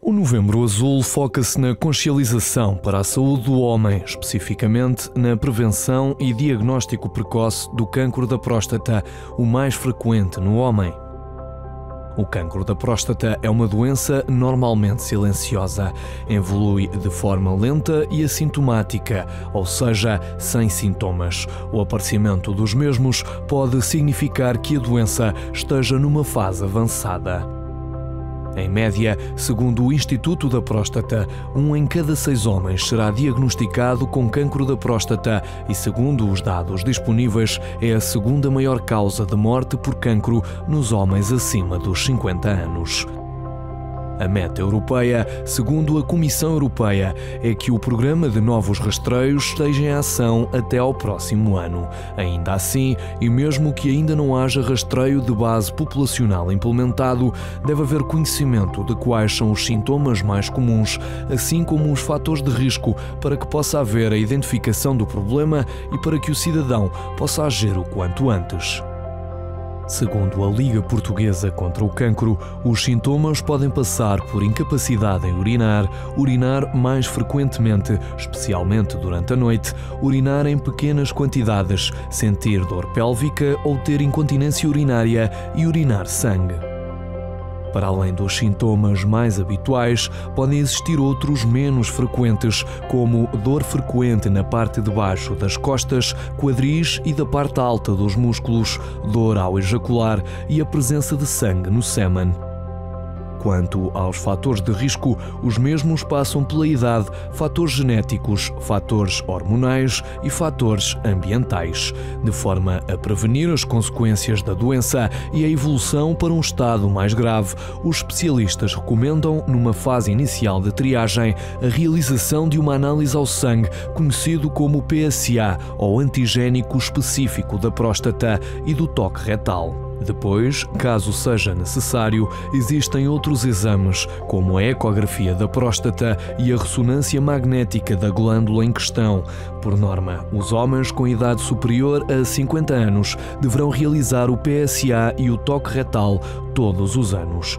O Novembro Azul foca-se na consciencialização para a saúde do homem, especificamente na prevenção e diagnóstico precoce do cancro da próstata, o mais frequente no homem. O cancro da próstata é uma doença normalmente silenciosa. Evolui de forma lenta e assintomática, ou seja, sem sintomas. O aparecimento dos mesmos pode significar que a doença esteja numa fase avançada. Em média, segundo o Instituto da Próstata, 1 em cada 6 homens será diagnosticado com cancro da próstata e, segundo os dados disponíveis, é a segunda maior causa de morte por cancro nos homens acima dos 50 anos. A meta europeia, segundo a Comissão Europeia, é que o programa de novos rastreios esteja em ação até ao próximo ano. Ainda assim, e mesmo que ainda não haja rastreio de base populacional implementado, deve haver conhecimento de quais são os sintomas mais comuns, assim como os fatores de risco, para que possa haver a identificação do problema e para que o cidadão possa agir o quanto antes. Segundo a Liga Portuguesa contra o Cancro, os sintomas podem passar por incapacidade em urinar, urinar mais frequentemente, especialmente durante a noite, urinar em pequenas quantidades, sentir dor pélvica ou ter incontinência urinária e urinar sangue. Para além dos sintomas mais habituais, podem existir outros menos frequentes, como dor frequente na parte de baixo das costas, quadris e da parte alta dos músculos, dor ao ejacular e a presença de sangue no sêmen. Quanto aos fatores de risco, os mesmos passam pela idade, fatores genéticos, fatores hormonais e fatores ambientais, de forma a prevenir as consequências da doença e a evolução para um estado mais grave. Os especialistas recomendam, numa fase inicial de triagem, a realização de uma análise ao sangue, conhecido como PSA, ou antigénico específico da próstata e do toque retal. Depois, caso seja necessário, existem outros exames, como a ecografia da próstata e a ressonância magnética da glândula em questão. Por norma, os homens com idade superior a 50 anos deverão realizar o PSA e o toque retal todos os anos.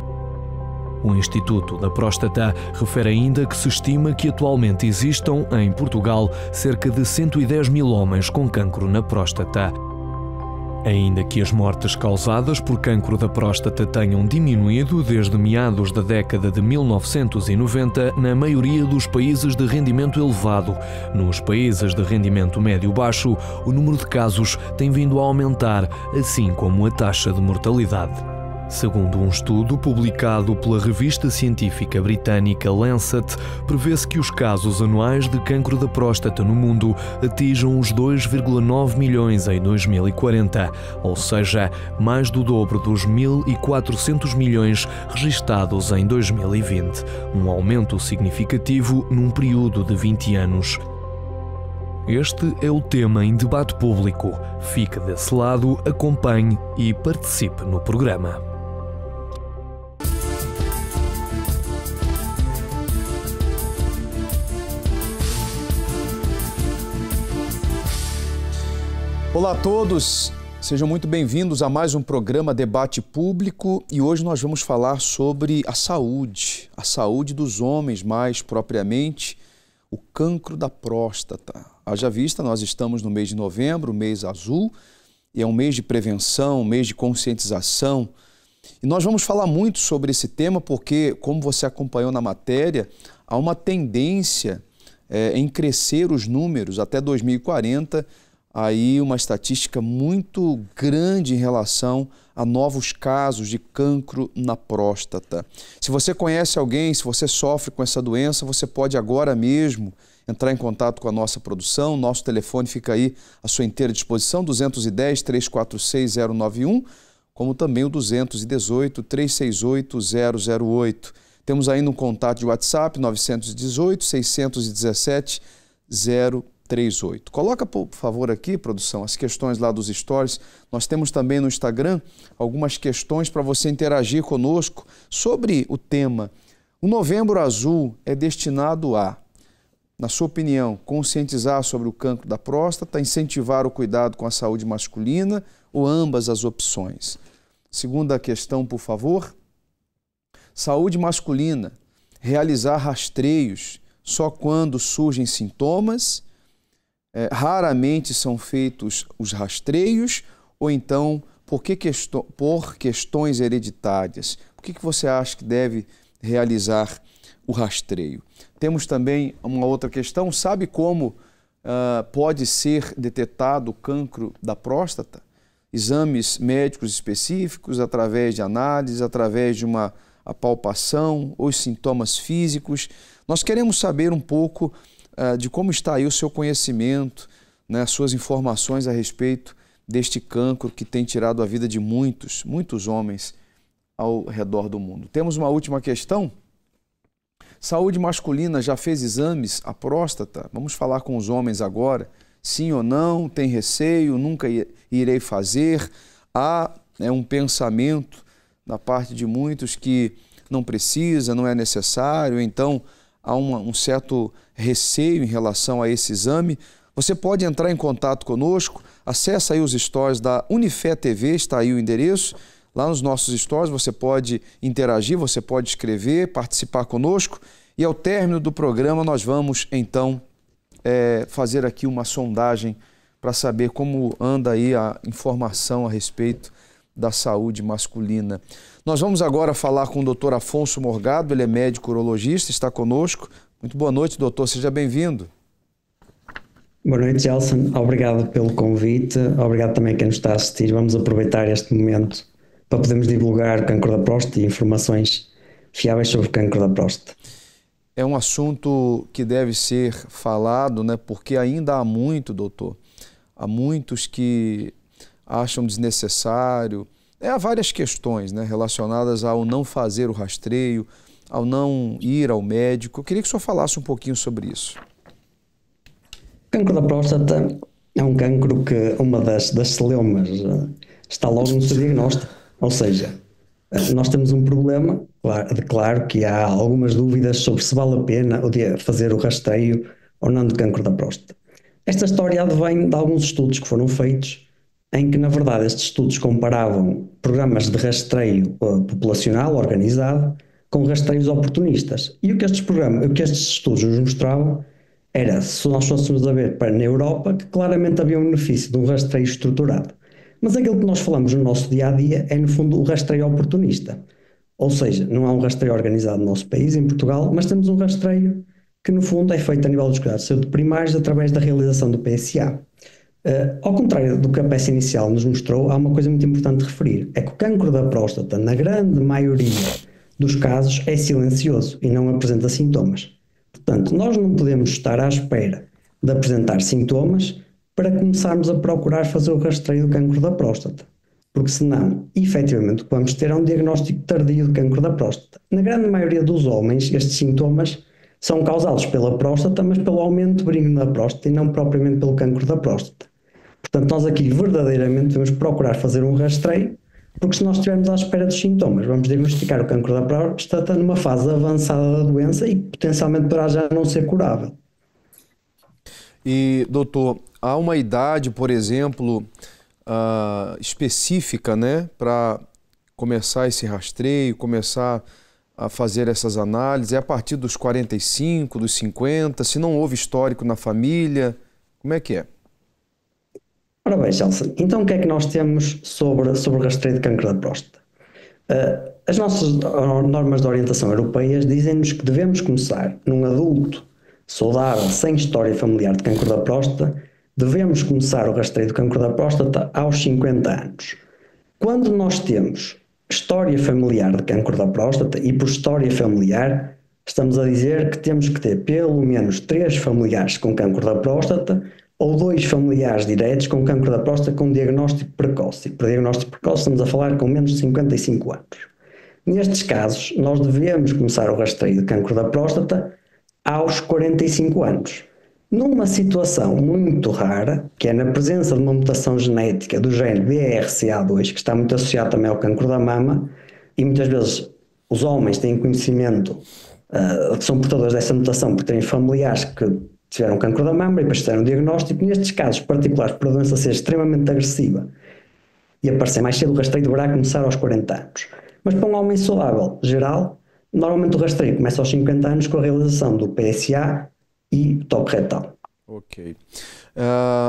O Instituto da Próstata refere ainda que se estima que atualmente existam, em Portugal, cerca de 110 mil homens com cancro na próstata. Ainda que as mortes causadas por cancro da próstata tenham diminuído desde meados da década de 1990 na maioria dos países de rendimento elevado, nos países de rendimento médio-baixo, o número de casos tem vindo a aumentar, assim como a taxa de mortalidade. Segundo um estudo publicado pela revista científica britânica Lancet, prevê-se que os casos anuais de cancro da próstata no mundo atinjam os 2,9 milhões em 2040, ou seja, mais do dobro dos 1.400 milhões registados em 2020, um aumento significativo num período de 20 anos. Este é o tema em debate público. Fique desse lado, acompanhe e participe no programa. Olá a todos, sejam muito bem-vindos a mais um programa Debate Público e hoje nós vamos falar sobre a saúde dos homens mais propriamente, o cancro da próstata. Haja vista, nós estamos no mês de novembro, mês azul, e é um mês de prevenção, um mês de conscientização. E nós vamos falar muito sobre esse tema porque, como você acompanhou na matéria, há uma tendência em crescer os números até 2040, aí uma estatística muito grande em relação a novos casos de cancro na próstata. Se você conhece alguém, se você sofre com essa doença, você pode agora mesmo entrar em contato com a nossa produção. Nosso telefone fica aí à sua inteira disposição, 210-346-091, como também o 218-368-008. Temos ainda um contato de WhatsApp, 918-617-038. Coloca, por favor, aqui, produção, as questões lá dos stories. Nós temos também no Instagram algumas questões para você interagir conosco sobre o tema. O Novembro Azul é destinado a, na sua opinião, conscientizar sobre o cancro da próstata, incentivar o cuidado com a saúde masculina ou ambas as opções? Segunda questão, por favor. Saúde masculina realizar rastreios só quando surgem sintomas? Raramente são feitos os rastreios, ou então por questões hereditárias? Por que você acha que deve realizar o rastreio? Temos também uma outra questão: sabe como pode ser detectado o cancro da próstata? Exames médicos específicos, através de análise, através de uma palpação, os sintomas físicos. Nós queremos saber um pouco de como está aí o seu conhecimento, né, as suas informações a respeito deste cancro que tem tirado a vida de muitos homens ao redor do mundo. Temos uma última questão. Saúde masculina, já fez exames à próstata? Vamos falar com os homens agora. Sim ou não? Tem receio? Nunca irei fazer? Há um pensamento da parte de muitos que não precisa, não é necessário, então há um certo receio em relação a esse exame. Você pode entrar em contato conosco, acessa aí os stories da Unifé TV, está aí o endereço. Lá nos nossos stories você pode interagir, você pode escrever, participar conosco, e ao término do programa nós vamos então fazer aqui uma sondagem para saber como anda aí a informação a respeito da saúde masculina. Nós vamos agora falar com o Dr. Afonso Morgado, ele é médico urologista, está conosco. Muito boa noite, doutor, seja bem-vindo. Boa noite, Gelson. Obrigado pelo convite, obrigado também a quem nos está a assistir. Vamos aproveitar este momento para podermos divulgar o cancro da próstata e informações fiáveis sobre o cancro da próstata. É um assunto que deve ser falado, né? Porque ainda há muito, doutor, há muitos que acham desnecessário. Há várias questões, né, relacionadas ao não fazer o rastreio, ao não ir ao médico. Eu queria que o senhor falasse um pouquinho sobre isso. O cancro da próstata é um cancro que uma das celeumas está logo no seu diagnóstico. Ou seja, nós temos um problema, claro que há algumas dúvidas sobre se vale a pena fazer o rastreio ou não de cancro da próstata. Esta história advém de alguns estudos que foram feitos, em que, na verdade, estes estudos comparavam programas de rastreio populacional organizado com rastreios oportunistas. E o que estes estudos nos mostravam era, se nós fôssemos a ver na Europa, que claramente havia um benefício de um rastreio estruturado. Mas aquilo que nós falamos no nosso dia-a-dia é, no fundo, o rastreio oportunista. Ou seja, não há um rastreio organizado no nosso país, em Portugal, mas temos um rastreio que, no fundo, é feito a nível dos cuidados de saúde primários através da realização do PSA. Ao contrário do que a peça inicial nos mostrou, há uma coisa muito importante de referir, é que o cancro da próstata, na grande maioria dos casos, é silencioso e não apresenta sintomas. Portanto, nós não podemos estar à espera de apresentar sintomas para começarmos a procurar fazer o rastreio do cancro da próstata, porque senão, efetivamente, o que vamos ter é um diagnóstico tardio de cancro da próstata. Na grande maioria dos homens, estes sintomas são causados pela próstata, mas pelo aumento benigno da próstata e não propriamente pelo cancro da próstata. Portanto, nós aqui verdadeiramente devemos procurar fazer um rastreio, porque se nós estivermos à espera dos sintomas, vamos diagnosticar o cancro da próstata numa fase avançada da doença e potencialmente poderá já não ser curável. E, doutor, há uma idade, por exemplo, específica, né, para começar esse rastreio, começar a fazer essas análises? É a partir dos 45, dos 50? Se não houve histórico na família, como é que é? Ora bem, Chelsea, então o que é que nós temos sobre o rastreio de cancro da próstata? As nossas normas de orientação europeias dizem-nos que devemos começar num adulto saudável, sem história familiar de cancro da próstata, devemos começar o rastreio do cancro da próstata aos 50 anos. Quando nós temos história familiar de cancro da próstata, e por história familiar estamos a dizer que temos que ter pelo menos 3 familiares com cancro da próstata ou 2 familiares diretos com cancro da próstata com diagnóstico precoce. E por diagnóstico precoce estamos a falar com menos de 55 anos. Nestes casos, nós devemos começar o rastreio de cancro da próstata aos 45 anos. Numa situação muito rara, que é na presença de uma mutação genética do gene BRCA2, que está muito associado também ao cancro da mama, e muitas vezes os homens têm conhecimento, são portadores dessa mutação por terem familiares que tiveram cancro da mama e depois fizeram o diagnóstico. Nestes casos particulares, por a doença ser extremamente agressiva e aparecer mais cedo, o rastreio deverá começar aos 40 anos. Mas para um homem saudável geral, Normalmente o rastreio começa aos 50 anos com a realização do PSA e toque retal. Ok.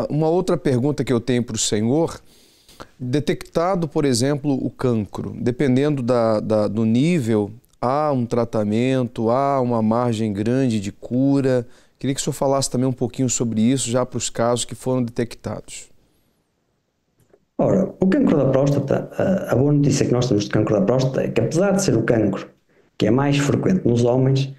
Uma outra pergunta que eu tenho para o senhor: detectado, por exemplo, o cancro, dependendo do nível, há um tratamento, há uma margem grande de cura? Queria que o senhor falasse também um pouquinho sobre isso, já para os casos que foram detectados. Ora, o cancro da próstata, a boa notícia que nós temos de cancro da próstata é que, apesar de ser o cancro que é mais frequente nos homens,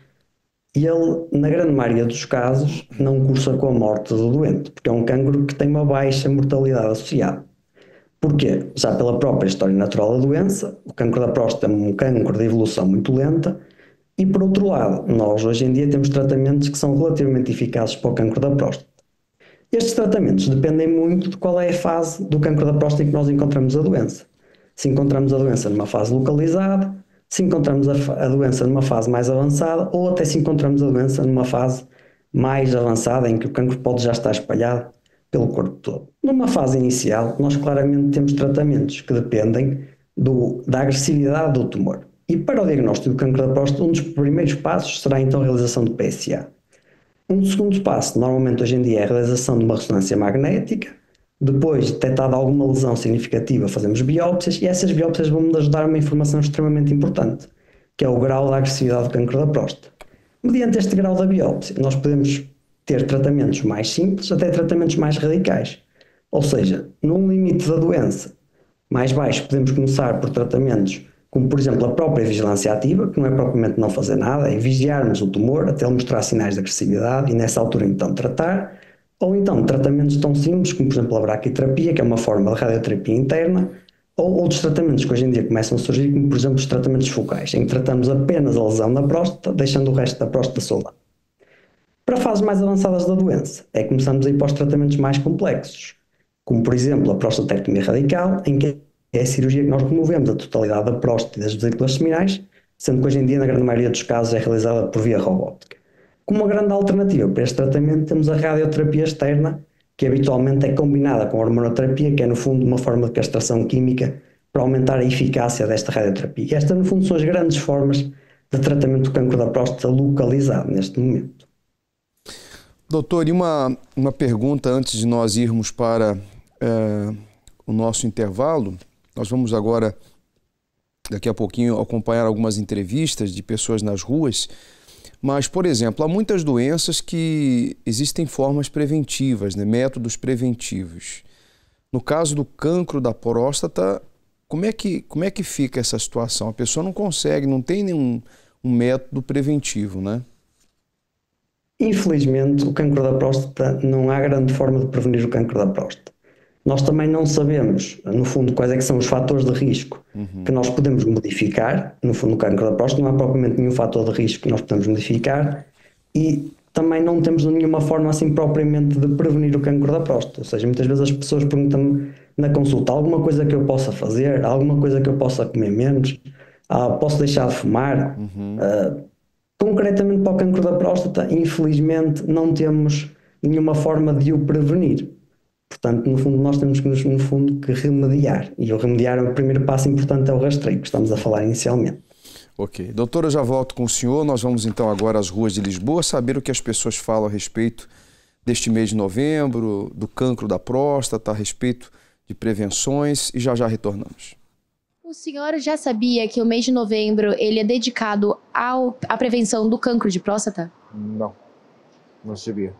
ele, na grande maioria dos casos, não cursa com a morte do doente, porque é um cancro que tem uma baixa mortalidade associada. Porquê? Já pela própria história natural da doença, o cancro da próstata é um cancro de evolução muito lenta, e por outro lado, nós hoje em dia temos tratamentos que são relativamente eficazes para o cancro da próstata. Estes tratamentos dependem muito de qual é a fase do cancro da próstata em que nós encontramos a doença. Se encontramos a doença numa fase localizada, se encontramos a doença numa fase mais avançada, ou até se encontramos a doença numa fase mais avançada em que o cancro pode já estar espalhado pelo corpo todo. Numa fase inicial, nós claramente temos tratamentos que dependem da agressividade do tumor. E para o diagnóstico do cancro da próstata, um dos primeiros passos será então a realização de PSA. Um segundo passo, normalmente hoje em dia, é a realização de uma ressonância magnética. Depois, detectada alguma lesão significativa, fazemos biópsias, e essas biópsias vão nos ajudar a uma informação extremamente importante, que é o grau da agressividade do cancro da próstata. Mediante este grau da biópsia, nós podemos ter tratamentos mais simples até tratamentos mais radicais. Ou seja, num limite da doença mais baixo, podemos começar por tratamentos como, por exemplo, a própria vigilância ativa, que não é propriamente não fazer nada, é vigiarmos o tumor até ele mostrar sinais de agressividade e nessa altura então tratar, ou então tratamentos tão simples como, por exemplo, a braquiterapia, que é uma forma de radioterapia interna, ou outros tratamentos que hoje em dia começam a surgir, como, por exemplo, os tratamentos focais, em que tratamos apenas a lesão da próstata, deixando o resto da próstata saudável. Para fases mais avançadas da doença, é que começamos a ir para os tratamentos mais complexos, como, por exemplo, a prostatectomia radical, em que é a cirurgia que nós removemos a totalidade da próstata e das vesículas seminais, sendo que hoje em dia, na grande maioria dos casos, é realizada por via robótica. Como uma grande alternativa para este tratamento, temos a radioterapia externa, que habitualmente é combinada com a hormonoterapia, que é, no fundo, uma forma de castração química para aumentar a eficácia desta radioterapia. E estas, no fundo, são as grandes formas de tratamento do cancro da próstata localizado neste momento. Doutor, e uma pergunta antes de nós irmos para o nosso intervalo. Nós vamos agora, daqui a pouquinho, acompanhar algumas entrevistas de pessoas nas ruas. Mas, por exemplo, há muitas doenças que existem formas preventivas, né? Métodos preventivos. No caso do cancro da próstata, como é que fica essa situação? A pessoa não consegue, não tem nenhum método preventivo, né? Infelizmente, o cancro da próstata, não há grande forma de prevenir o cancro da próstata. Nós também não sabemos, no fundo, quais é que são os fatores de risco que nós podemos modificar. No fundo, no cancro da próstata não há propriamente nenhum fator de risco que nós podemos modificar e também não temos nenhuma forma assim propriamente de prevenir o cancro da próstata. Ou seja, muitas vezes as pessoas perguntam-me na consulta: alguma coisa que eu possa fazer, alguma coisa que eu possa comer menos, posso deixar de fumar? Concretamente para o cancro da próstata, infelizmente, não temos nenhuma forma de o prevenir. Portanto, no fundo, nós temos que remediar. E o remediar, o primeiro passo importante é o rastreio, que estamos a falar inicialmente. Ok. Doutor, eu já volto com o senhor. Nós vamos então agora às ruas de Lisboa saber o que as pessoas falam a respeito deste mês de novembro, do cancro da próstata, a respeito de prevenções, e já retornamos. O senhor já sabia que o mês de novembro ele é dedicado à prevenção do cancro de próstata? Não sabia.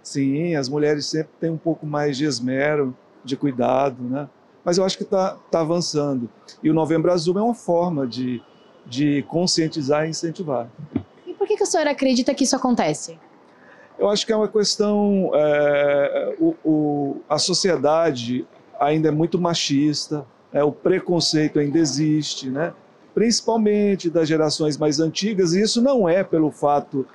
Sim, as mulheres sempre têm um pouco mais de esmero, de cuidado, né? Mas eu acho que está avançando. E o Novembro Azul é uma forma de conscientizar e incentivar. E por que o senhor acredita que isso acontece? Eu acho que é uma questão... a sociedade ainda é muito machista, o preconceito ainda existe, né? Principalmente das gerações mais antigas, e isso não é pelo fato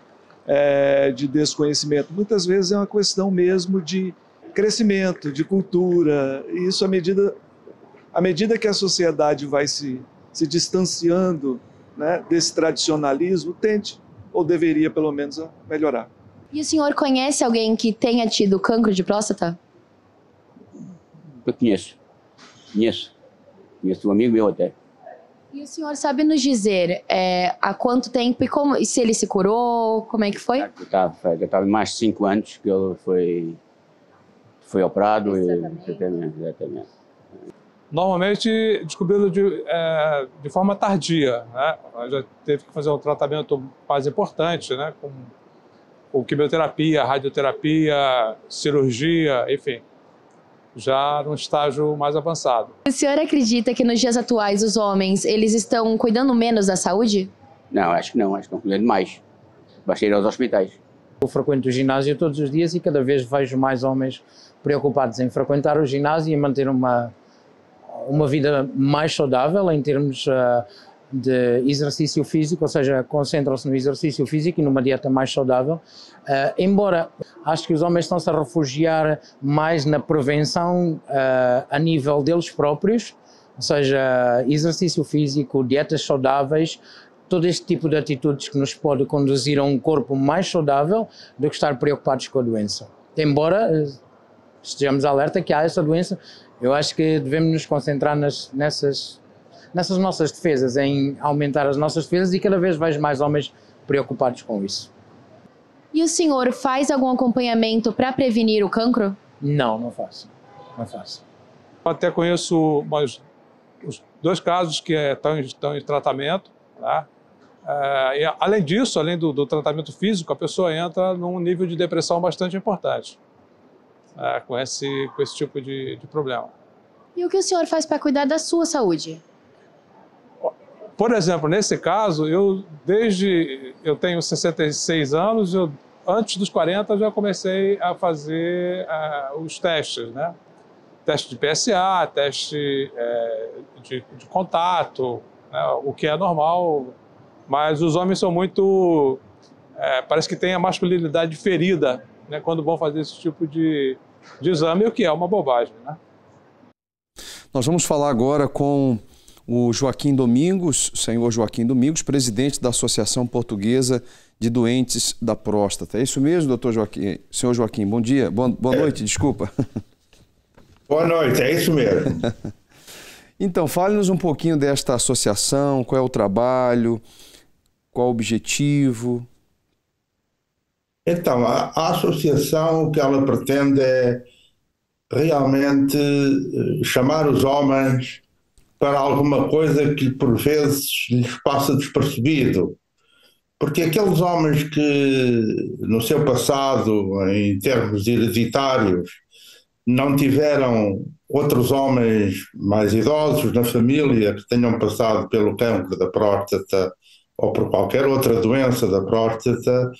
de desconhecimento. Muitas vezes é uma questão mesmo de crescimento, de cultura, e isso à medida que a sociedade vai se distanciando, né, desse tradicionalismo, tende, ou deveria pelo menos, melhorar. E o senhor conhece alguém que tenha tido cancro de próstata? Eu conheço um amigo meu até. E o senhor sabe nos dizer há quanto tempo e se ele se curou, como é que foi? Já estava mais de 5 anos que ele foi operado. Exatamente. Normalmente descobrido de forma tardia, né? Já teve que fazer um tratamento mais importante, né? Com quimioterapia, radioterapia, cirurgia, enfim, já num estágio mais avançado. O senhor acredita que nos dias atuais os homens eles estão cuidando menos da saúde? Não, acho que estão cuidando mais. Basta ir aos hospitais. Eu frequento o ginásio todos os dias e cada vez vejo mais homens preocupados em frequentar o ginásio e manter uma vida mais saudável em termos de exercício físico, ou seja, concentram-se no exercício físico e numa dieta mais saudável. Embora acho que os homens estão-se a refugiar mais na prevenção a nível deles próprios, ou seja, exercício físico, dietas saudáveis, todo este tipo de atitudes que nos pode conduzir a um corpo mais saudável do que estar preocupados com a doença. Embora estejamos alerta que há essa doença, eu acho que devemos nos concentrar nessas nossas defesas, em aumentar as nossas defesas, e cada vez vejo mais homens preocupados com isso. E o senhor faz algum acompanhamento para prevenir o cancro? Não faço. Eu até conheço os 2 casos que estão em tratamento, tá? E além disso, além do tratamento físico, a pessoa entra num nível de depressão bastante importante, com esse tipo de problema. E o que o senhor faz para cuidar da sua saúde? Por exemplo, nesse caso, eu tenho 66 anos, antes dos 40 já comecei a fazer os testes, né? Teste de PSA, teste de contato, né? O que é normal, mas os homens são muito... parece que tem a masculinidade ferida, né? Quando vão fazer esse tipo de exame, o que é uma bobagem, né? Nós vamos falar agora com o Joaquim Domingos, o senhor Joaquim Domingos, presidente da Associação Portuguesa de Doentes da Próstata. É isso mesmo, doutor Joaquim? Senhor Joaquim, bom dia, boa noite, desculpa. Boa noite, é isso mesmo. Então, fale-nos um pouquinho desta associação, qual é o trabalho, qual o objetivo. Então, a associação, o que ela pretende é realmente chamar os homens para alguma coisa que por vezes lhes passa despercebido. Porque aqueles homens que no seu passado, em termos hereditários, não tiveram outros homens mais idosos na família que tenham passado pelo cancro da próstata ou por qualquer outra doença da próstata,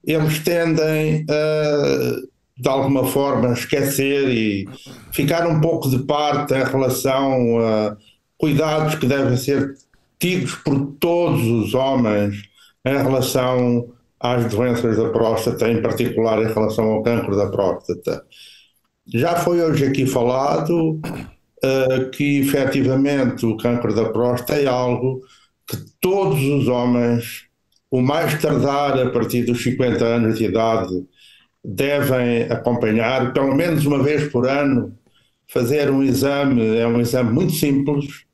eles tendem a, de alguma forma, esquecer e ficar um pouco de parte em relação a cuidados que devem ser tidos por todos os homens em relação às doenças da próstata, em particular em relação ao cancro da próstata. Já foi hoje aqui falado que efetivamente o cancro da próstata é algo que todos os homens, o mais tardar a partir dos 50 anos de idade, devem acompanhar, pelo menos uma vez por ano, fazer um exame. É um exame muito simples,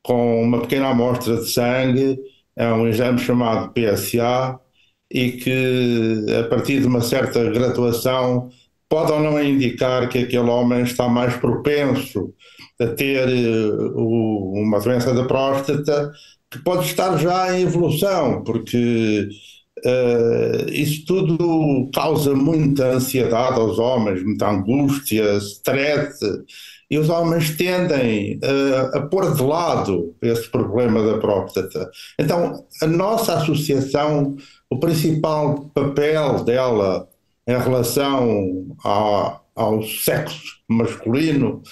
com uma pequena amostra de sangue, é um exame chamado PSA, e que a partir de uma certa graduação pode ou não indicar que aquele homem está mais propenso a ter uma doença da próstata, que pode estar já em evolução, porque isso tudo causa muita ansiedade aos homens, muita angústia, stress, e os homens tendem a pôr de lado esse problema da próstata. Então, a nossa associação, o principal papel dela em relação ao sexo masculino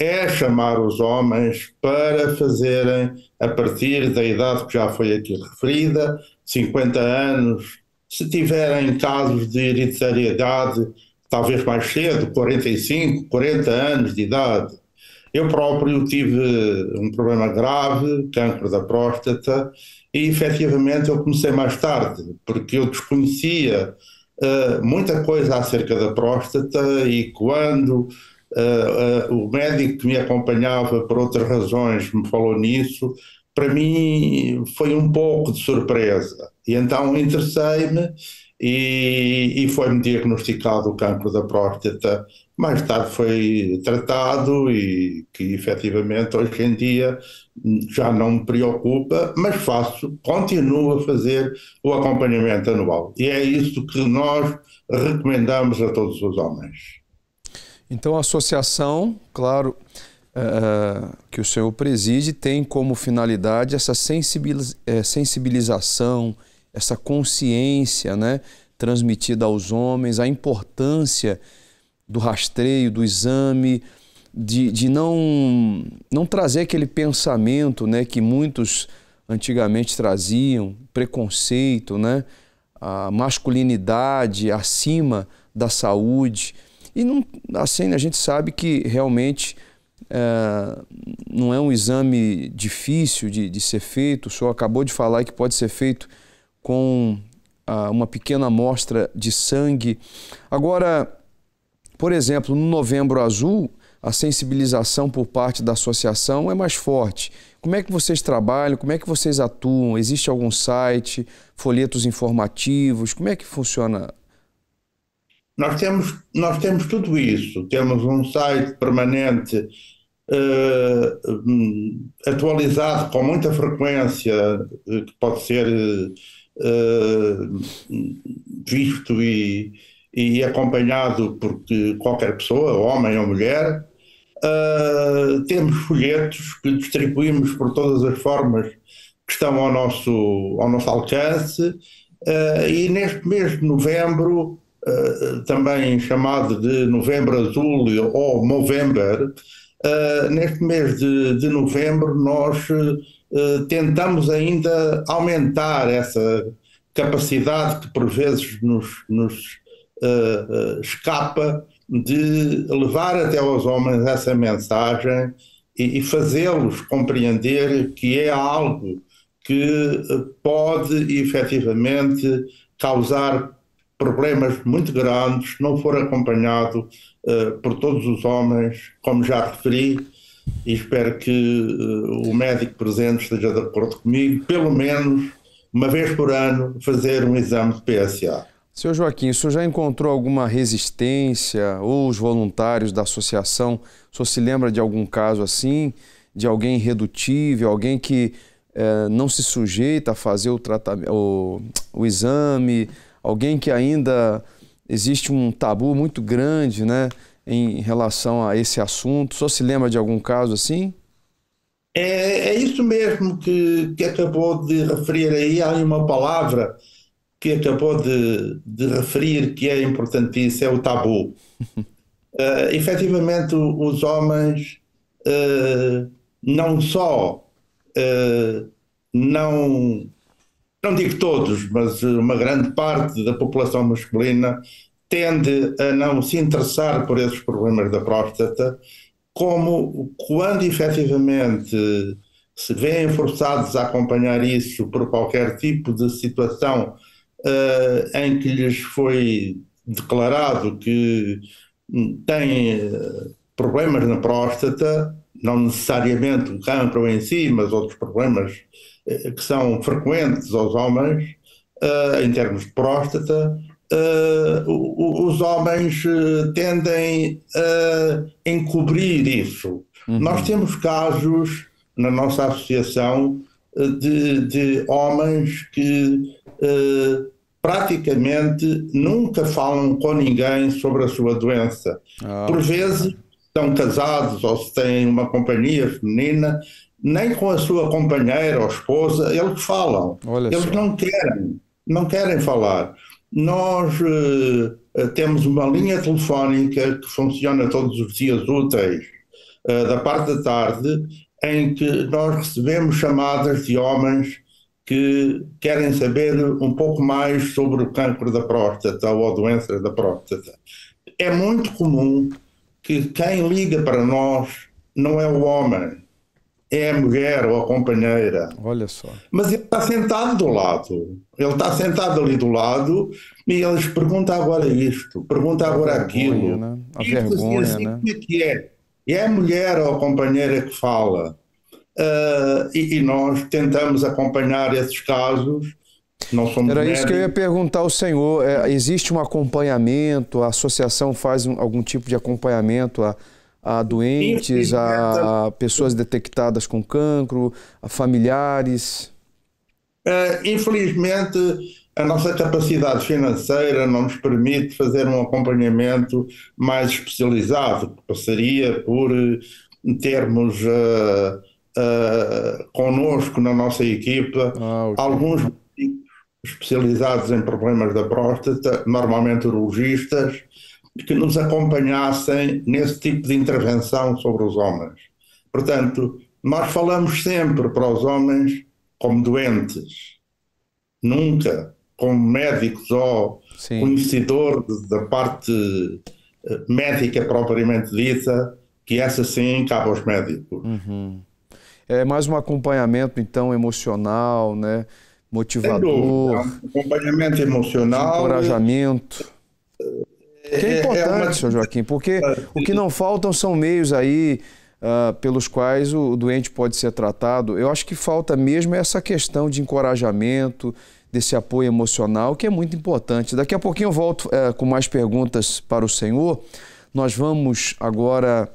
é chamar os homens para fazerem, a partir da idade que já foi aqui referida, 50 anos, se tiverem casos de hereditariedade, talvez mais cedo, 45, 40 anos de idade. Eu próprio tive um problema grave, cancro da próstata, e efetivamente eu comecei mais tarde, porque eu desconhecia muita coisa acerca da próstata, e quando o médico que me acompanhava por outras razões me falou nisso, para mim foi um pouco de surpresa. E então interessei-me e foi-me diagnosticado o cancro da próstata. Mais tarde foi tratado e que efetivamente hoje em dia já não me preocupa, mas continuo a fazer o acompanhamento anual. E é isso que nós recomendamos a todos os homens. Então a associação, claro, que o senhor preside, tem como finalidade essa sensibilização, essa consciência, né, transmitida aos homens, a importância do rastreio, do exame, de não trazer aquele pensamento, né, que muitos antigamente traziam, preconceito, né, a masculinidade acima da saúde. E não, assim, a gente sabe que realmente não é um exame difícil de ser feito. O senhor acabou de falar que pode ser feito com uma pequena amostra de sangue. Agora, por exemplo, no Novembro Azul, a sensibilização por parte da associação é mais forte. Como é que vocês trabalham? Como é que vocês atuam? Existe algum site, folhetos informativos? Como é que funciona? Nós temos tudo isso. Temos um site permanente, atualizado com muita frequência, que pode ser visto e acompanhado por qualquer pessoa, homem ou mulher. Temos folhetos que distribuímos por todas as formas que estão ao nosso alcance, e neste mês de novembro, também chamado de Novembro Azul ou Movember, neste mês de novembro nós tentamos ainda aumentar essa capacidade que por vezes nos escapa, de levar até aos homens essa mensagem e fazê-los compreender que é algo que pode efetivamente causar problemas muito grandes se não for acompanhado por todos os homens, como já referi, e espero que o médico presente esteja de acordo comigo, pelo menos uma vez por ano fazer um exame de PSA. Senhor Joaquim, o senhor já encontrou alguma resistência, ou os voluntários da associação, o senhor se lembra de algum caso assim, de alguém irredutível, alguém que não se sujeita a fazer o exame, alguém que ainda existe um tabu muito grande, né, em relação a esse assunto? O senhor se lembra de algum caso assim? É isso mesmo que acabou de referir aí. Há uma palavra que acabou de referir que é importantíssimo, é o tabu. Efetivamente, os homens não só não digo todos, mas uma grande parte da população masculina tende a não se interessar por esses problemas da próstata, como quando efetivamente se veem forçados a acompanhar isso por qualquer tipo de situação em que lhes foi declarado que têm problemas na próstata, não necessariamente o cancro em si, mas outros problemas que são frequentes aos homens, em termos de próstata, os homens tendem a encobrir isso. Uhum. Nós temos casos na nossa associação de homens que praticamente nunca falam com ninguém sobre a sua doença. Por vezes estão casados ou se têm uma companhia feminina, nem com a sua companheira ou esposa eles falam. Eles não querem falar. Nós temos uma linha telefónica que funciona todos os dias úteis, da parte da tarde, em que nós recebemos chamadas de homens que querem saber um pouco mais sobre o cancro da próstata ou a doença da próstata. É muito comum que quem liga para nós não é o homem, é a mulher ou a companheira. Olha só. Mas ele está sentado do lado. Ele está sentado ali do lado e eles perguntam agora isto, perguntam agora aquilo. Né? A vergonha, assim, né? Como é que é? É a mulher ou a companheira que fala. e nós tentamos acompanhar esses casos. Não somos Era médicos. isso que eu ia perguntar ao senhor. Existe um acompanhamento? A associação faz algum tipo de acompanhamento a doentes, a pessoas detectadas com cancro, a familiares? Infelizmente, a nossa capacidade financeira não nos permite fazer um acompanhamento mais especializado, que passaria por termos connosco na nossa equipa alguns especializados em problemas da próstata, normalmente urologistas, que nos acompanhassem nesse tipo de intervenção sobre os homens. Portanto, nós falamos sempre para os homens como doentes, nunca como médicos ou conhecedores da parte médica propriamente dita, que essa sim cabe aos médicos. É mais um acompanhamento, então, emocional, né? Motivador. Acompanhamento emocional. Encorajamento. Que é importante, senhor Joaquim, porque o que não faltam são meios aí pelos quais o doente pode ser tratado. Eu acho que falta mesmo essa questão de encorajamento, desse apoio emocional, que é muito importante. Daqui a pouquinho eu volto com mais perguntas para o senhor. Nós vamos agora,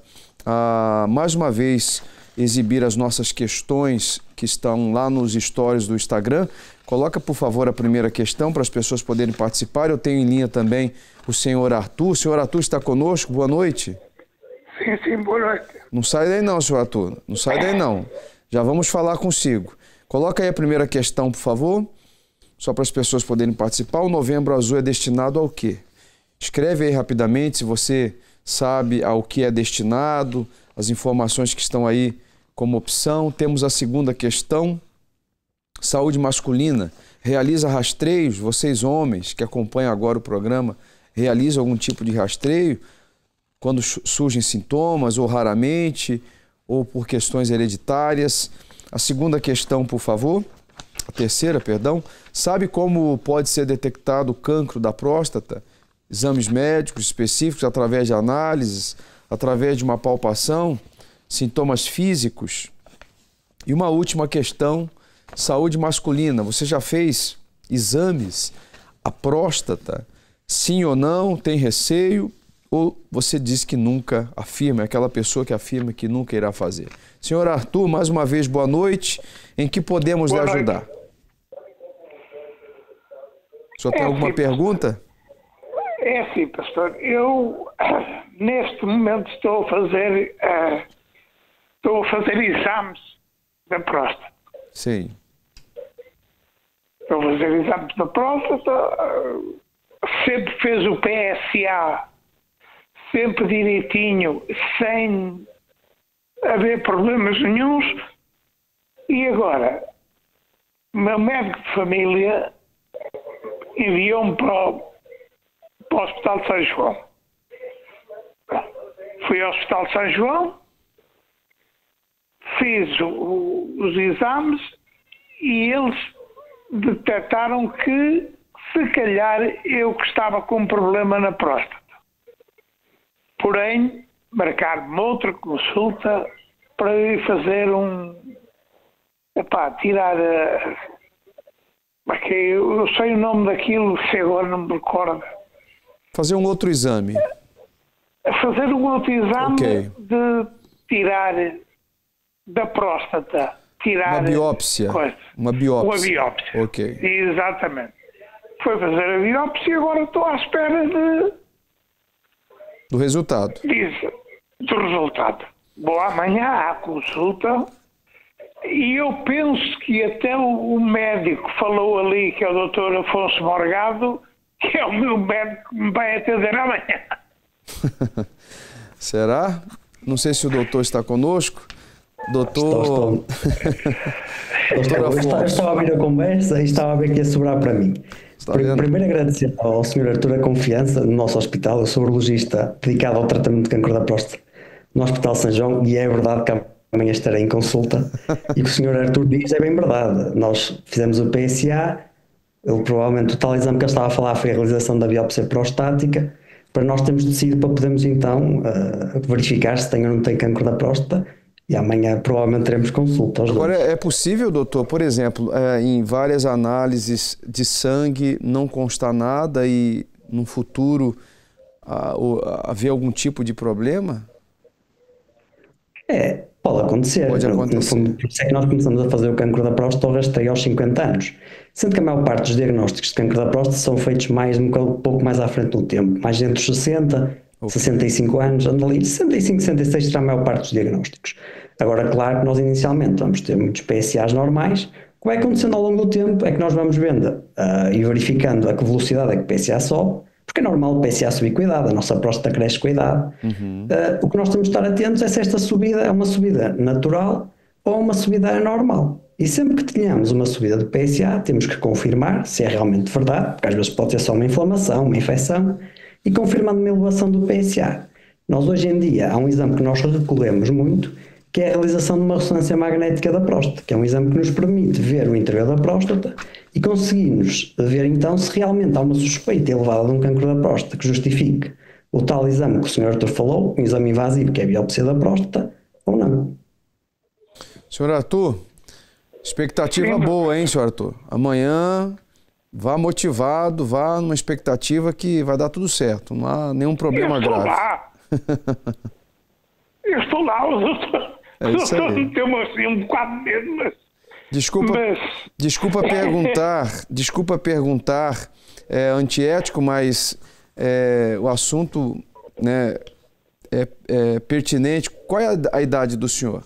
mais uma vez, exibir as nossas questões que estão lá nos stories do Instagram. Coloca, por favor, a primeira questão para as pessoas poderem participar. Eu tenho em linha também o senhor Arthur. O senhor Arthur está conosco? Boa noite. Sim, boa noite. Não sai daí não, senhor Arthur. Não sai daí não. Já vamos falar consigo. Coloca aí a primeira questão, por favor, só para as pessoas poderem participar. O Novembro Azul é destinado ao quê? Escreve aí rapidamente se você sabe ao que é destinado, as informações que estão aí como opção. Temos a segunda questão. Saúde masculina. Realiza rastreios? Vocês homens que acompanham agora o programa, realizam algum tipo de rastreio quando surgem sintomas, ou raramente, ou por questões hereditárias? A segunda questão, por favor. A terceira, perdão. Sabe como pode ser detectado o cancro da próstata? Exames médicos específicos através de análises, através de uma palpação, sintomas físicos. E uma última questão, saúde masculina. Você já fez exames à próstata? Sim ou não? Tem receio? Ou você diz que nunca afirma, é aquela pessoa que afirma que nunca irá fazer? Senhor Arthur, mais uma vez, boa noite. Em que podemos lhe ajudar? O senhor tem alguma pergunta? É assim, pastor. Eu, neste momento, estou a fazer exames da próstata. Sim. Estou a fazer exames da próstata. Sempre fez o PSA, sempre direitinho, sem haver problemas nenhuns. E agora, o meu médico de família enviou-me para o Hospital de São João. Fui ao Hospital de São João, fiz os exames e eles detectaram que, se calhar, eu que estava com um problema na próstata. Porém, marcar-me outra consulta para ir fazer tirar eu sei o nome daquilo, se agora não me recordo. Fazer um outro exame. Fazer um outro exame de tirar da próstata. Tirar uma biópsia. Uma biópsia. Uma biópsia. Ok. Exatamente. Foi fazer a biópsia e agora estou à espera do resultado. Do resultado. Vou amanhã à consulta e eu penso que até o médico falou ali, que é o Dr. Afonso Morgado, que é o meu médico que me vai atender amanhã. Será? Não sei se o doutor está conosco. Doutor... Eu estava a ouvir a conversa e estava a ver que ia sobrar para mim. Primeiro agradecer ao Sr. Arthur a confiança no nosso hospital. Eu sou urologista dedicado ao tratamento de cancro da próstata no Hospital São João e é verdade que amanhã estarei em consulta e o que o Sr. Arthur diz é bem verdade. Nós fizemos o PSA, provavelmente o tal exame que eu estava a falar foi a realização da biópsia prostática. Para nós temos decidido para podermos então verificar se tem ou não tem cancro da próstata E amanhã provavelmente teremos consulta aos Agora, dois. é possível, doutor, por exemplo, em várias análises de sangue não constar nada e no futuro haver algum tipo de problema? Pode acontecer. Pode acontecer. No fundo, por isso é que nós começamos a fazer o cancro da próstata ao rastreio aos 50 anos. Sendo que a maior parte dos diagnósticos de cancro da próstata são feitos um pouco mais à frente do tempo, mais entre os 60, 65 anos, anda ali, 65, 66 será a maior parte dos diagnósticos. Agora, claro que nós inicialmente vamos ter muitos PSAs normais. O que vai acontecendo ao longo do tempo é que nós vamos vendo e verificando a que velocidade é que o PSA sobe, porque é normal o PSA subir com a idade, a nossa próstata cresce com a idade. O que nós temos de estar atentos é se esta subida é uma subida natural ou uma subida anormal. E sempre que tenhamos uma subida do PSA, temos que confirmar se é realmente verdade, porque às vezes pode ser só uma inflamação, uma infecção, e confirmando uma elevação do PSA. Nós hoje em dia há um exame que nós recorremos muito, que é a realização de uma ressonância magnética da próstata, que é um exame que nos permite ver o interior da próstata e conseguimos ver então se realmente há uma suspeita elevada de um cancro da próstata que justifique o tal exame que o Sr. Arthur falou, um exame invasivo que é a biópsia da próstata, ou não. Sr. Arthur, expectativa boa, hein, Sr. Arthur? Amanhã vá motivado, vá numa expectativa que vai dar tudo certo, não há nenhum problema grave. Eu estou lá, o doutor. É isso aí. Meteu-me assim um bocado de medo, mas... Desculpa perguntar, é antiético, mas o assunto, né, é pertinente. Qual é a idade do senhor?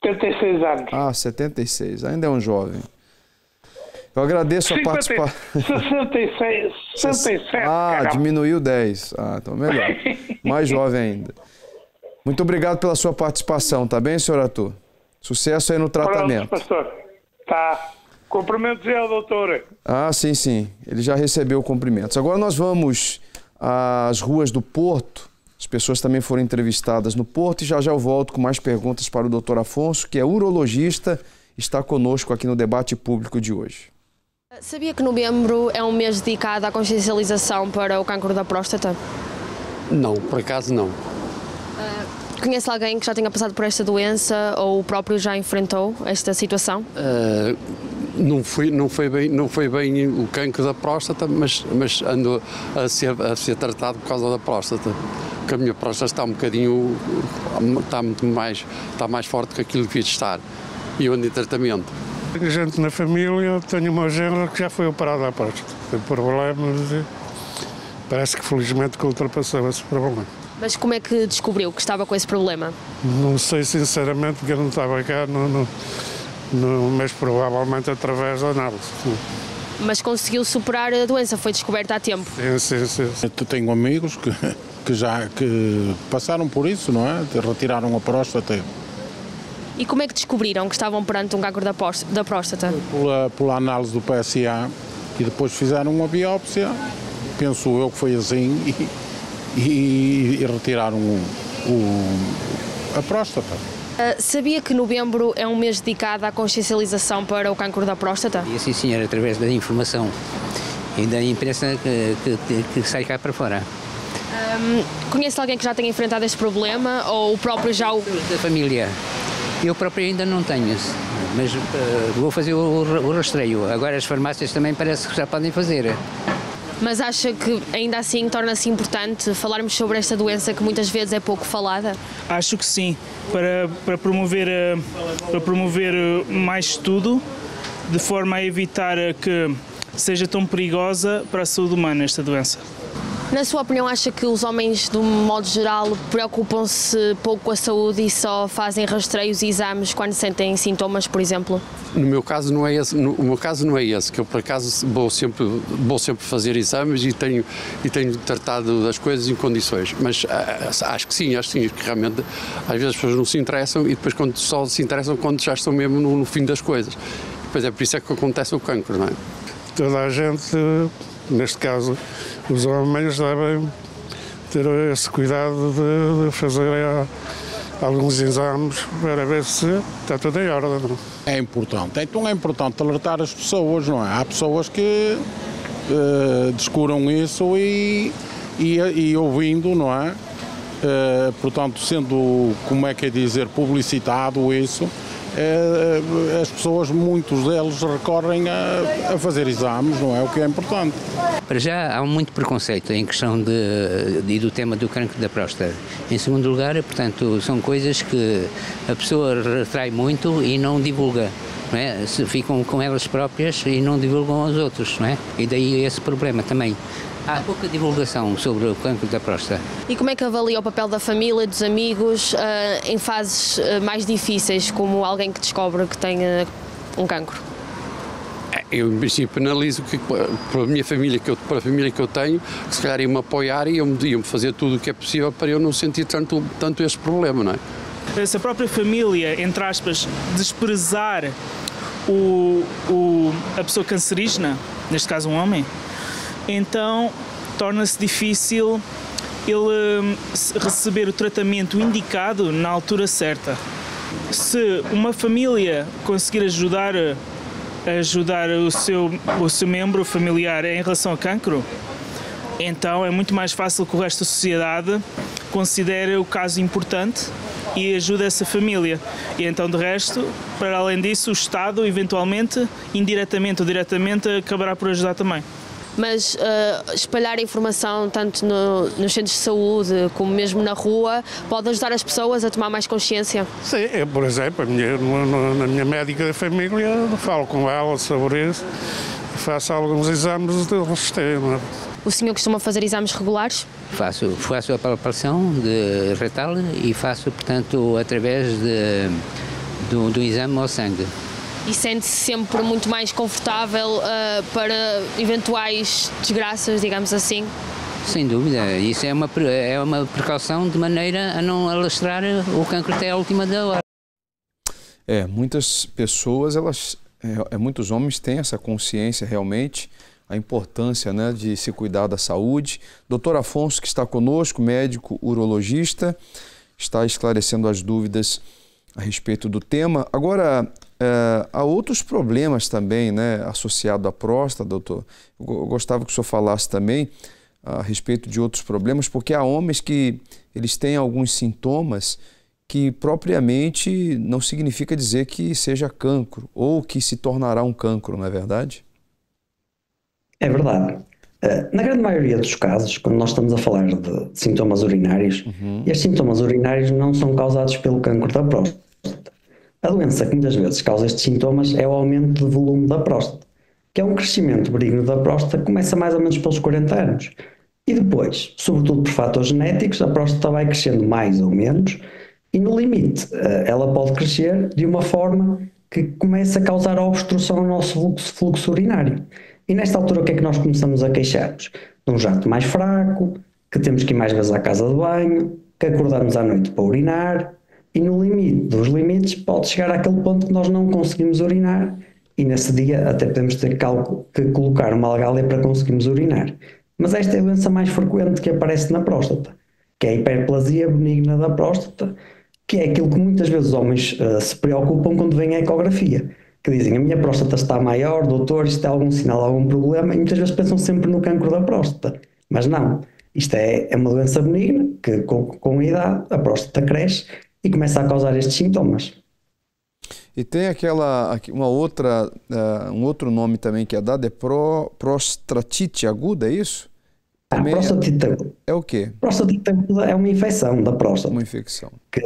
76 anos. Ah, 76, ainda é um jovem. Eu agradeço a participação. 67. Ah, diminuiu 10. Ah, então melhor. Mais jovem ainda. Muito obrigado pela sua participação, tá bem, senhor Arthur? Sucesso aí no tratamento. Pronto, pastor. Tá. Cumprimentos ao doutor. Ah, sim. Ele já recebeu cumprimentos. Agora nós vamos às ruas do Porto. As pessoas também foram entrevistadas no Porto e já eu volto com mais perguntas para o doutor Afonso, que é urologista, está conosco aqui no debate público de hoje. Sabia que novembro é um mês dedicado à consciencialização para o cancro da próstata? Não, por acaso não. Conhece alguém que já tenha passado por esta doença ou o próprio já enfrentou esta situação? Não foi bem o cancro da próstata, mas ando a ser tratado por causa da próstata. Porque a minha próstata está um bocadinho, está mais forte que aquilo que devia estar. E eu ando em tratamento. Tenho gente na família, tenho uma genra que já foi operada à próstata. Tem problemas e parece que felizmente que ultrapassou esse problema. Mas como é que descobriu que estava com esse problema? Não sei sinceramente, porque eu não estava cá, mas provavelmente através da análise. Mas conseguiu superar a doença, foi descoberta a tempo? Sim. Eu tenho amigos que passaram por isso, não é? Retiraram a próstata. E como é que descobriram que estavam perante um cancro da próstata? Pela análise do PSA e depois fizeram uma biópsia, penso eu que foi assim, e retiraram a próstata. Sabia que novembro é um mês dedicado à consciencialização para o cancro da próstata? Sim, senhor, através da informação e da imprensa que sai cá para fora. Conhece alguém que já tenha enfrentado este problema ou o próprio já o... Da família. Eu próprio ainda não tenho, mas vou fazer o rastreio. Agora as farmácias também parece que já podem fazer. Mas acha que ainda assim torna-se importante falarmos sobre esta doença que muitas vezes é pouco falada? Acho que sim, para promover mais estudo, de forma a evitar que seja tão perigosa para a saúde humana esta doença. Na sua opinião, acha que os homens, de um modo geral, preocupam-se pouco com a saúde e só fazem rastreios e exames quando sentem sintomas, por exemplo? No meu caso não é esse, que eu por acaso vou sempre fazer exames e tenho tratado das coisas em condições, mas acho que sim, que realmente às vezes as pessoas não se interessam e depois só se interessam quando já estão mesmo no fim das coisas. Depois é por isso que acontece o cancro, não é? Toda a gente, neste caso os homens, devem ter esse cuidado de fazer alguns exames para ver se está tudo em ordem. Não? É importante. Então é importante alertar as pessoas, não é? Há pessoas que descuram isso e ouvindo, não é? portanto, sendo, como é que é dizer, publicitado isso, as pessoas, muitos deles recorrem a fazer exames, não é? O que é importante. Para já há muito preconceito em questão do tema do cancro da próstata. Em segundo lugar, portanto, são coisas que a pessoa retrai muito e não divulga. Não é? Ficam com elas próprias e não divulgam aos outros, não é? E daí esse problema também. Há pouca divulgação sobre o cancro da próstata. E como é que avalia o papel da família, dos amigos, em fases mais difíceis, como alguém que descobre que tem um cancro? Eu, em princípio, analiso que para a minha família, para a família que eu tenho, que se calhar iam-me apoiar e iam-me fazer tudo o que é possível para eu não sentir tanto este problema, não é? Se a própria família, entre aspas, desprezar a pessoa cancerígena, neste caso um homem, então torna-se difícil ele receber o tratamento indicado na altura certa. Se uma família conseguir ajudar o seu membro familiar em relação ao cancro, então é muito mais fácil que o resto da sociedade considere o caso importante e ajude essa família. E então, de resto, para além disso, o Estado, eventualmente, indiretamente ou diretamente, acabará por ajudar também. Mas espalhar a informação tanto nos centros de saúde como mesmo na rua pode ajudar as pessoas a tomar mais consciência? Sim, eu, por exemplo, na minha médica da família, falo com ela sobre isso, faço alguns exames de sistema. O senhor costuma fazer exames regulares? Faço a palpação retal e faço, portanto, através do exame ao sangue. E sente-se sempre muito mais confortável para eventuais desgraças, digamos assim? Sem dúvida, isso é uma precaução de maneira a não alastrar o cancro até a última da hora. Muitas pessoas, muitos homens têm essa consciência realmente, a importância, né, de se cuidar da saúde. Dr. Afonso, que está conosco, médico urologista, está esclarecendo as dúvidas a respeito do tema. Agora, há outros problemas também, né, associados à próstata, doutor. Eu gostava que o senhor falasse também a respeito de outros problemas, porque há homens que eles têm alguns sintomas que propriamente não significa dizer que seja cancro ou que se tornará um cancro, não é verdade? É verdade. Na grande maioria dos casos, quando nós estamos a falar de sintomas urinários, estes sintomas urinários não são causados pelo cancro da próstata. A doença que muitas vezes causa estes sintomas é o aumento de volume da próstata, que é um crescimento benigno da próstata que começa mais ou menos pelos 40 anos. E depois, sobretudo por fatores genéticos, a próstata vai crescendo mais ou menos e no limite ela pode crescer de uma forma que começa a causar obstrução ao nosso fluxo urinário. E nesta altura o que é que nós começamos a queixar-nos? De um jato mais fraco, que temos que ir mais vezes à casa de banho, que acordamos à noite para urinar, e no limite dos limites pode chegar àquele ponto que nós não conseguimos urinar e nesse dia até podemos ter que colocar uma algália para conseguirmos urinar. Mas esta é a doença mais frequente que aparece na próstata, que é a hiperplasia benigna da próstata, que é aquilo que muitas vezes os homens se preocupam quando vem a ecografia, que dizem, a minha próstata está maior, doutor, isto é algum sinal, algum problema, e muitas vezes pensam sempre no cancro da próstata. Mas não, isto é uma doença benigna, que com a idade a próstata cresce e começa a causar estes sintomas. E tem um outro nome também que é dado, é prostatite aguda, é isso? Prostatite aguda. É o quê? Prostatite aguda é uma infecção da próstata. Uma infecção. Que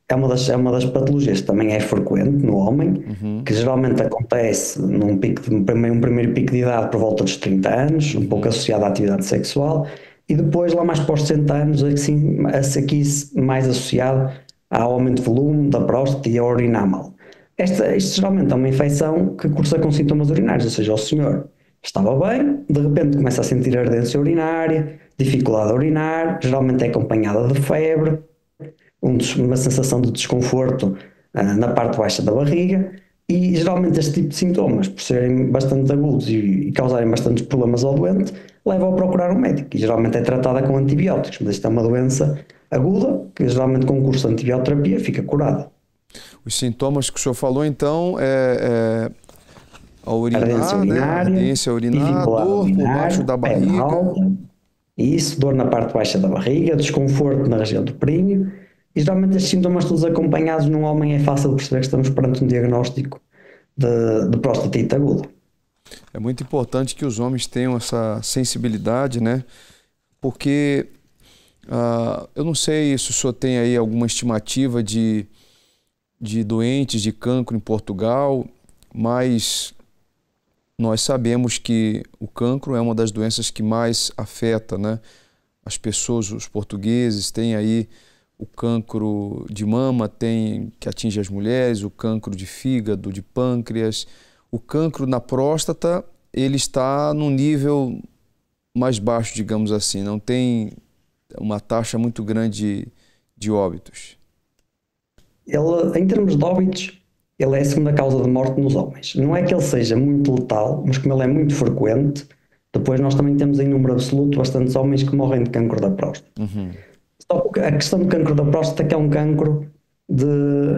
é uma das patologias que também é frequente no homem, que geralmente acontece num primeiro pico de idade por volta dos 30 anos, um pouco associado à atividade sexual, e depois lá mais para os 60 anos, aqui mais associado ao aumento de volume da próstata e a urinar mal. Isto geralmente é uma infecção que cursa com sintomas urinários, ou seja, o senhor estava bem, de repente começa a sentir ardência urinária, dificuldade a urinar, geralmente é acompanhada de febre, uma sensação de desconforto na parte baixa da barriga, e geralmente este tipo de sintomas, por serem bastante agudos e causarem bastantes problemas ao doente, levam a procurar um médico, e geralmente é tratada com antibióticos, mas isto é uma doença aguda, que geralmente com o curso de antibioterapia fica curada. Os sintomas que o senhor falou, então, a urinar, ardência urinária, dor por baixo da barriga. E isso, dor na parte baixa da barriga, desconforto na região do períneo, e geralmente estes sintomas todos acompanhados num homem é fácil perceber que estamos perante um diagnóstico de prostatite aguda. É muito importante que os homens tenham essa sensibilidade, né? Porque eu não sei se o senhor tem aí alguma estimativa de doentes de cancro em Portugal, mas nós sabemos que o cancro é uma das doenças que mais afeta, né, as pessoas, os portugueses. Tem aí o cancro de mama, que atinge as mulheres, o cancro de fígado, de pâncreas. O cancro na próstata, ele está num nível mais baixo, digamos assim, não tem uma taxa muito grande de óbitos. Ele, em termos de óbitos, ele é a segunda causa de morte nos homens. Não é que ele seja muito letal, mas como ele é muito frequente, depois nós também temos em número absoluto bastantes homens que morrem de cancro da próstata. Só que a questão do cancro da próstata é que é um cancro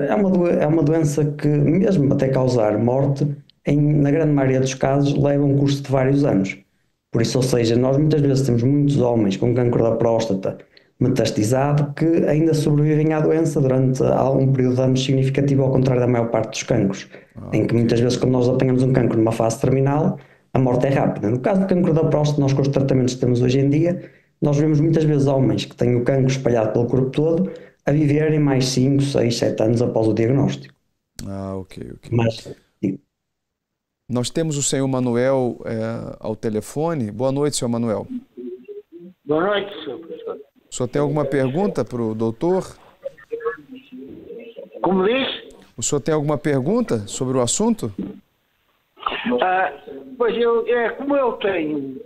é uma doença que, mesmo até causar morte, na grande maioria dos casos, leva um curso de vários anos. Por isso, ou seja, nós muitas vezes temos muitos homens com cancro da próstata metastizado que ainda sobrevivem à doença durante algum período de anos significativo, ao contrário da maior parte dos cancros, em que muitas vezes, quando nós apanhamos um cancro numa fase terminal, a morte é rápida. No caso do cancro da próstata, nós com os tratamentos que temos hoje em dia, nós vemos muitas vezes homens que têm o cancro espalhado pelo corpo todo a viverem mais 5, 6, 7 anos após o diagnóstico. Ok. Mas, nós temos o senhor Manuel ao telefone. Boa noite, senhor Manuel. Boa noite, senhor professor. O senhor tem alguma pergunta para o doutor? Como diz? O senhor tem alguma pergunta sobre o assunto? Pois como eu tenho,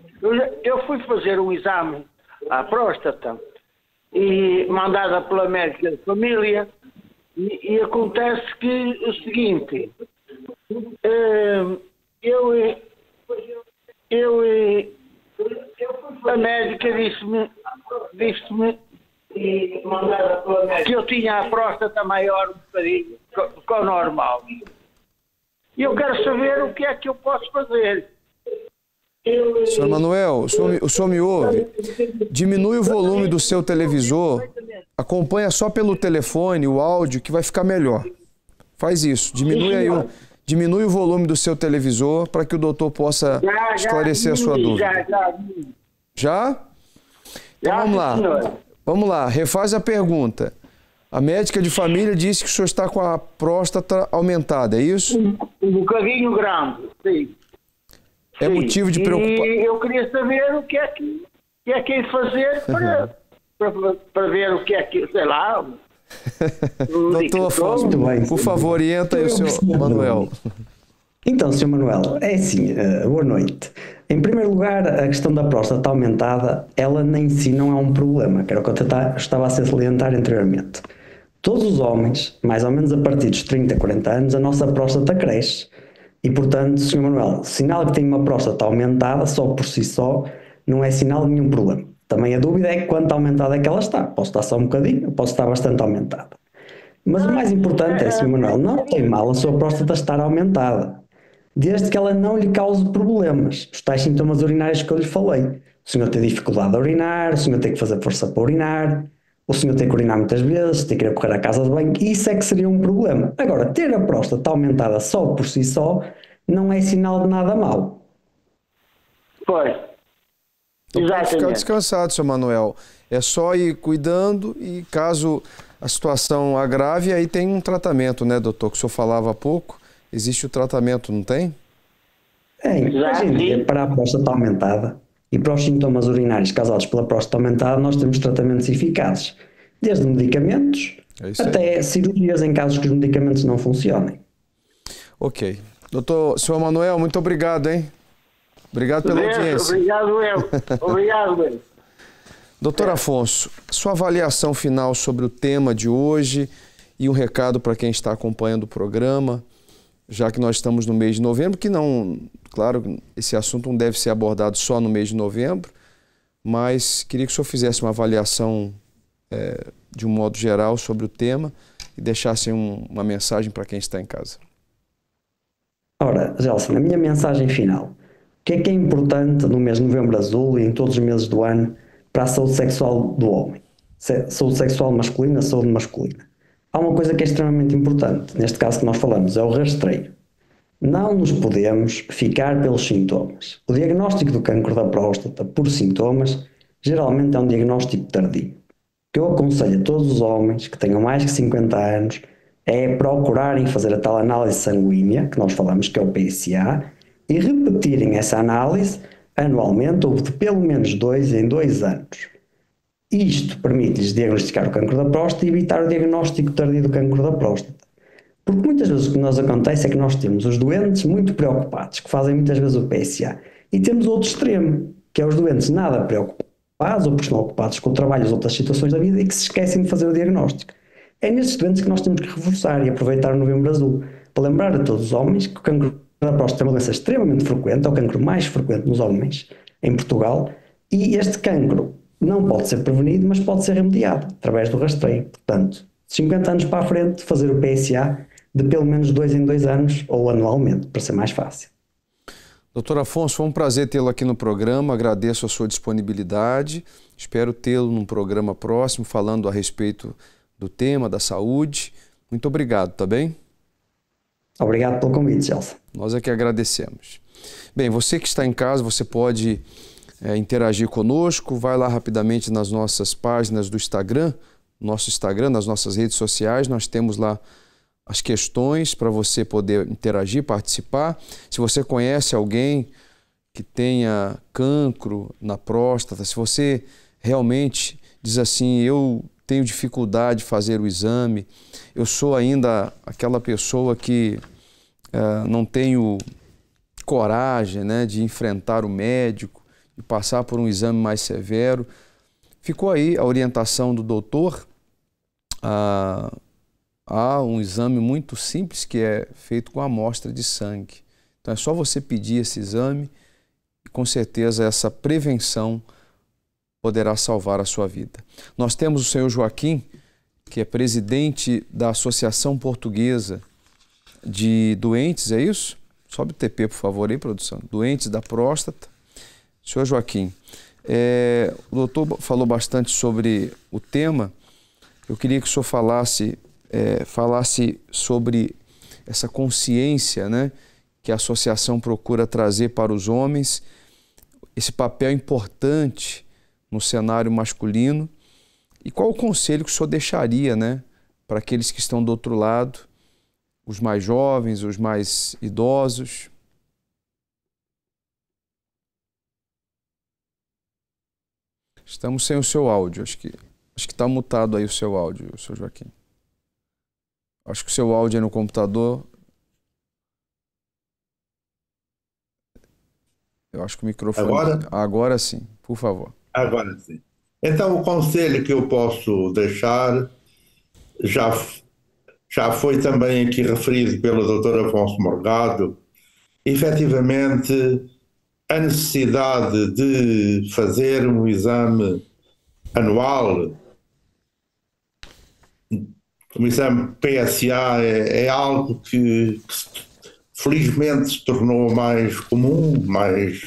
eu fui fazer um exame à próstata e mandada pela médica de família e acontece que o seguinte, a médica disse-me que eu tinha a próstata maior um bocadinho que o normal. E eu quero saber o que é que eu posso fazer. Senhor Manuel, o senhor me ouve? Diminui o volume do seu televisor, acompanha só pelo telefone o áudio que vai ficar melhor. Faz isso, diminui o volume do seu televisor para que o doutor possa esclarecer a sua dúvida. Já? Então vamos lá. Vamos lá, refaz a pergunta. A médica de família disse que o senhor está com a próstata aumentada, é isso? Um bocadinho grande, sim. É motivo de preocupação. E eu queria saber o que é que é fazer para ver o que é que, sei lá. Doutor Afonso, por favor, orienta aí o senhor Manuel. Então, Sr. Manuel, é assim, boa noite. Em primeiro lugar, a questão da próstata aumentada, ela em si não é um problema, que era o que eu estava a salientar anteriormente. Todos os homens, mais ou menos a partir dos 30, 40 anos, a nossa próstata cresce. E, portanto, Sr. Manuel, sinal que tem uma próstata aumentada, só por si só, não é sinal de nenhum problema. Também a dúvida é quanto aumentada é que ela está. Pode estar só um bocadinho, pode estar bastante aumentada. Mas o mais importante é, Sr. Manuel, não tem mal a sua próstata estar aumentada, desde que ela não lhe cause problemas. Os tais sintomas urinários que eu lhe falei. O senhor tem dificuldade a urinar, o senhor tem que fazer força para urinar, o senhor tem que urinar muitas vezes, tem que ir a correr à casa de banho, isso é que seria um problema. Agora, ter a próstata aumentada só por si só não é sinal de nada mau. Pois. Então pode ficar descansado, Sr. Manuel. É só ir cuidando e caso a situação agrave, aí tem um tratamento, né, doutor? Que o senhor falava há pouco. Existe o tratamento, não tem? Hoje em dia, para a próstata aumentada e para os sintomas urinários causados pela próstata aumentada, nós temos tratamentos eficazes, desde medicamentos até cirurgias em casos que os medicamentos não funcionem. Ok. Doutor, Sr. Manuel, muito obrigado, hein? Obrigado pela audiência. Obrigado eu. Doutor Afonso, sua avaliação final sobre o tema de hoje e um recado para quem está acompanhando o programa, já que nós estamos no mês de novembro, que não, claro, esse assunto não deve ser abordado só no mês de novembro, mas queria que o senhor fizesse uma avaliação de um modo geral sobre o tema e deixasse uma mensagem para quem está em casa. Ora, Gelson, a minha mensagem final. O que é importante no mês de novembro azul e em todos os meses do ano para a saúde sexual do homem. Saúde sexual masculina, saúde masculina. Há uma coisa que é extremamente importante, neste caso que nós falamos, é o rastreio. Não nos podemos ficar pelos sintomas. O diagnóstico do cancro da próstata por sintomas geralmente é um diagnóstico tardio. O que eu aconselho a todos os homens que tenham mais de 50 anos é procurarem fazer a tal análise sanguínea, que nós falamos que é o PSA, e repetirem essa análise anualmente ou de pelo menos 2 em 2 anos. Isto permite-lhes diagnosticar o cancro da próstata e evitar o diagnóstico tardio do cancro da próstata. Porque muitas vezes o que nos acontece é que nós temos os doentes muito preocupados, que fazem muitas vezes o PSA, e temos o outro extremo, que é os doentes nada preocupados ou porque estão ocupados com o trabalho e outras situações da vida e que se esquecem de fazer o diagnóstico. É nestes doentes que nós temos que reforçar e aproveitar o Novembro Azul, para lembrar a todos os homens que o cancro da próstata é uma doença extremamente frequente, é o cancro mais frequente nos homens em Portugal, e este cancro não pode ser prevenido, mas pode ser remediado através do rastreio. Portanto, de 50 anos para a frente, fazer o PSA de pelo menos 2 em 2 anos ou anualmente, para ser mais fácil. Doutor Afonso, foi um prazer tê-lo aqui no programa, agradeço a sua disponibilidade, espero tê-lo num programa próximo falando a respeito do tema da saúde. Muito obrigado, tá bem? Obrigado pelo convite, Gelson. Nós é que agradecemos. Bem, você que está em casa, você pode interagir conosco, vai lá rapidamente nas nossas páginas do Instagram, nosso Instagram, nas nossas redes sociais, nós temos lá as questões para você poder interagir, participar. Se você conhece alguém que tenha cancro na próstata, se você realmente diz assim, eu tenho dificuldade de fazer o exame, eu sou ainda aquela pessoa que não tenho coragem, né, de enfrentar o médico, de passar por um exame mais severo. Ficou aí a orientação do doutor. Há um exame muito simples que é feito com amostra de sangue. Então é só você pedir esse exame e com certeza essa prevenção poderá salvar a sua vida. Nós temos o senhor Joaquim, que é presidente da Associação Portuguesa de Doentes, é isso? Sobe o TP, por favor, aí, produção. Doentes da próstata. Senhor Joaquim, o doutor falou bastante sobre o tema. Eu queria que o senhor falasse sobre essa consciência, né, que a associação procura trazer para os homens, esse papel importante no cenário masculino, e qual o conselho que o senhor deixaria, né, para aqueles que estão do outro lado, os mais jovens, os mais idosos? Estamos sem o seu áudio, acho que está mutado aí o seu áudio, senhor Joaquim. Acho que o seu áudio é no computador. Eu acho que o microfone... Agora sim, por favor. Agora sim. Então, o conselho que eu posso deixar já foi também aqui referido pelo Dr. Afonso Morgado. Efetivamente, a necessidade de fazer um exame anual, o exame PSA é algo que felizmente se tornou mais comum, mais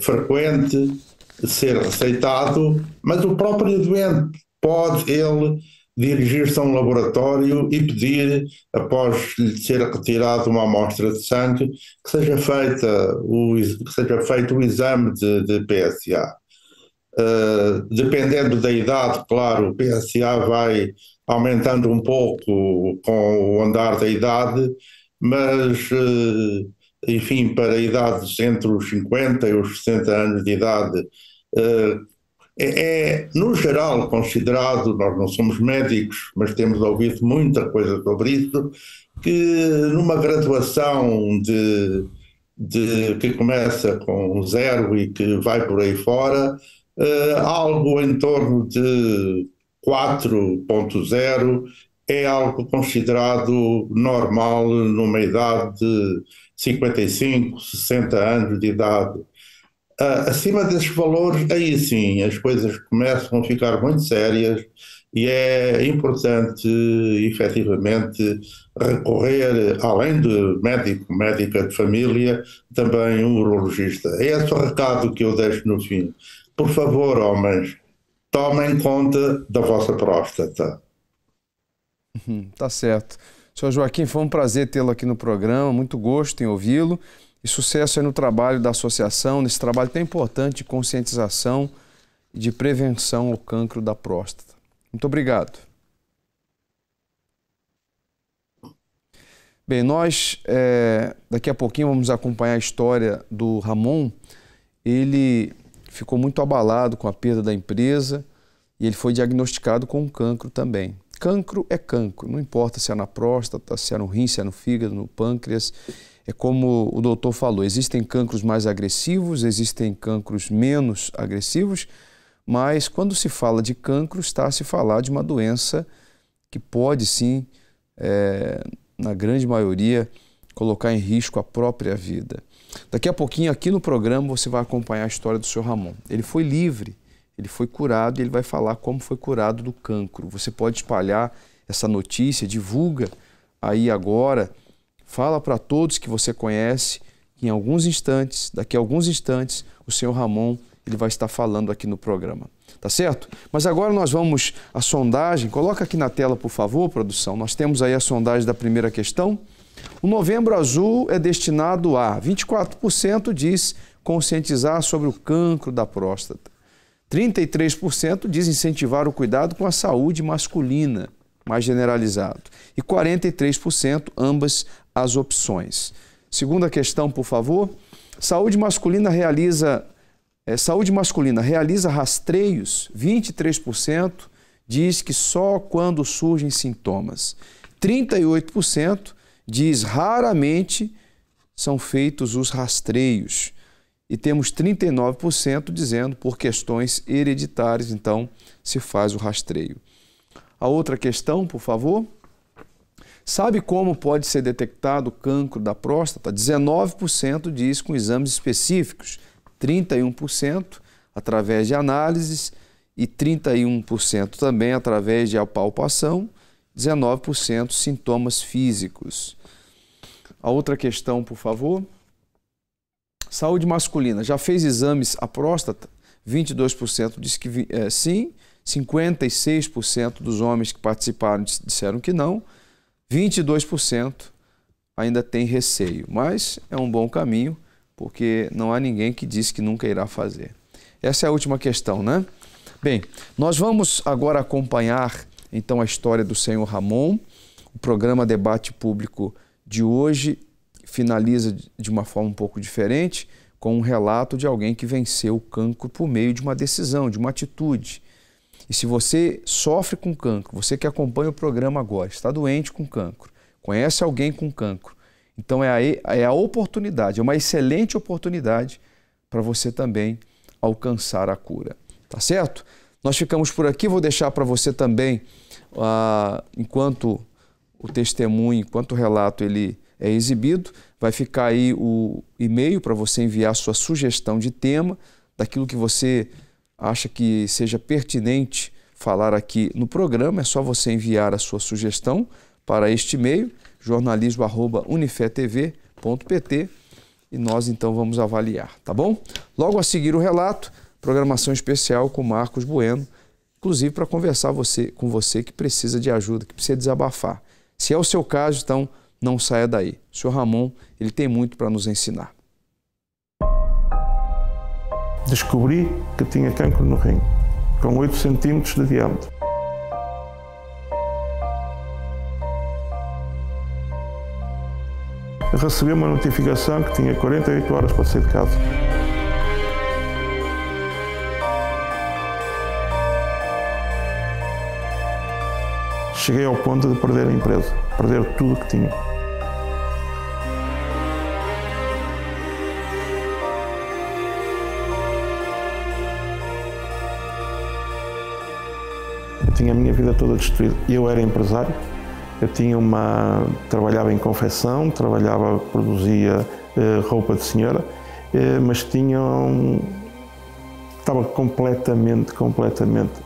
frequente de ser receitado, mas o próprio doente pode ele dirigir-se a um laboratório e pedir, após lhe ser retirada uma amostra de sangue, que seja feito o exame de PSA. Dependendo da idade, claro, o PSA vai aumentando um pouco com o andar da idade, mas, enfim, para idades entre os 50 e os 60 anos de idade, no geral, considerado, nós não somos médicos, mas temos ouvido muita coisa sobre isso, que numa graduação que começa com 0 e que vai por aí fora, algo em torno de 4.0 é algo considerado normal numa idade de 55, 60 anos de idade. Acima desses valores, aí sim, as coisas começam a ficar muito sérias e é importante, efetivamente, recorrer, além de médica de família, também um urologista. É esse o recado que eu deixo no fim. por favor, homens, tomem conta da vossa próstata. Tá certo. Senhor Joaquim, foi um prazer tê-lo aqui no programa, muito gosto em ouvi-lo e sucesso aí no trabalho da associação, nesse trabalho tão importante de conscientização e de prevenção ao cancro da próstata. Muito obrigado. Bem, nós daqui a pouquinho vamos acompanhar a história do Ramon. Ele ficou muito abalado com a perda da empresa e ele foi diagnosticado com um cancro também. Cancro é cancro, não importa se é na próstata, se é no rim, se é no fígado, no pâncreas. É como o doutor falou, existem cancros mais agressivos, existem cancros menos agressivos, mas quando se fala de cancro, está a se falar de uma doença que pode sim, na grande maioria, colocar em risco a própria vida. Daqui a pouquinho, aqui no programa, você vai acompanhar a história do Sr. Ramon. Ele foi livre, ele foi curado e ele vai falar como foi curado do cancro. Você pode espalhar essa notícia, divulga aí agora, fala para todos que você conhece, que em alguns instantes, daqui a alguns instantes, o Sr. Ramon ele vai estar falando aqui no programa. Tá certo? Mas agora nós vamos à sondagem. Coloca aqui na tela, por favor, produção. Nós temos aí a sondagem da primeira questão. O Novembro Azul é destinado a 24% diz conscientizar sobre o cancro da próstata. 33% diz incentivar o cuidado com a saúde masculina, mais generalizado. E 43% ambas as opções. Segunda questão, por favor. Saúde masculina realiza rastreios, 23% diz que só quando surgem sintomas. 38% diz raramente são feitos os rastreios. E temos 39% dizendo por questões hereditárias, então se faz o rastreio. A outra questão, por favor. Sabe como pode ser detectado o cancro da próstata? 19% diz com exames específicos. 31% através de análises e 31% também através de palpação, 19% sintomas físicos. A outra questão, por favor. Saúde masculina. Já fez exames à próstata? 22% diz que sim, 56% dos homens que participaram disseram que não, 22% ainda tem receio, mas é um bom caminho, porque não há ninguém que diz que nunca irá fazer. Essa é a última questão, né? Bem, nós vamos agora acompanhar então a história do Sr. Ramon. O programa Debate Público de hoje finaliza de uma forma um pouco diferente, com um relato de alguém que venceu o cancro por meio de uma decisão, de uma atitude. E se você sofre com cancro, você que acompanha o programa agora, está doente com cancro, conhece alguém com cancro, então é a oportunidade, é uma excelente oportunidade para você também alcançar a cura. Tá certo? Nós ficamos por aqui, vou deixar para você também, enquanto o testemunho, enquanto o relato ele é exibido, vai ficar aí o e-mail para você enviar sua sugestão de tema, daquilo que você acha que seja pertinente falar aqui no programa. É só você enviar a sua sugestão para este e-mail, jornalismo@unifetv.pt, e nós então vamos avaliar, tá bom? Logo a seguir o relato, programação especial com Marcos Bueno, inclusive para conversar com você que precisa de ajuda, que precisa desabafar. Se é o seu caso, então não saia daí. O Sr. Ramon, ele tem muito para nos ensinar. Descobri que tinha cancro no rim, com 8 centímetros de diâmetro. Recebi uma notificação que tinha 48 horas para sair de casa. Cheguei ao ponto de perder a empresa, perder tudo o que tinha. Eu tinha a minha vida toda destruída. Eu era empresário, trabalhava em confecção, produzia roupa de senhora, mas estava completamente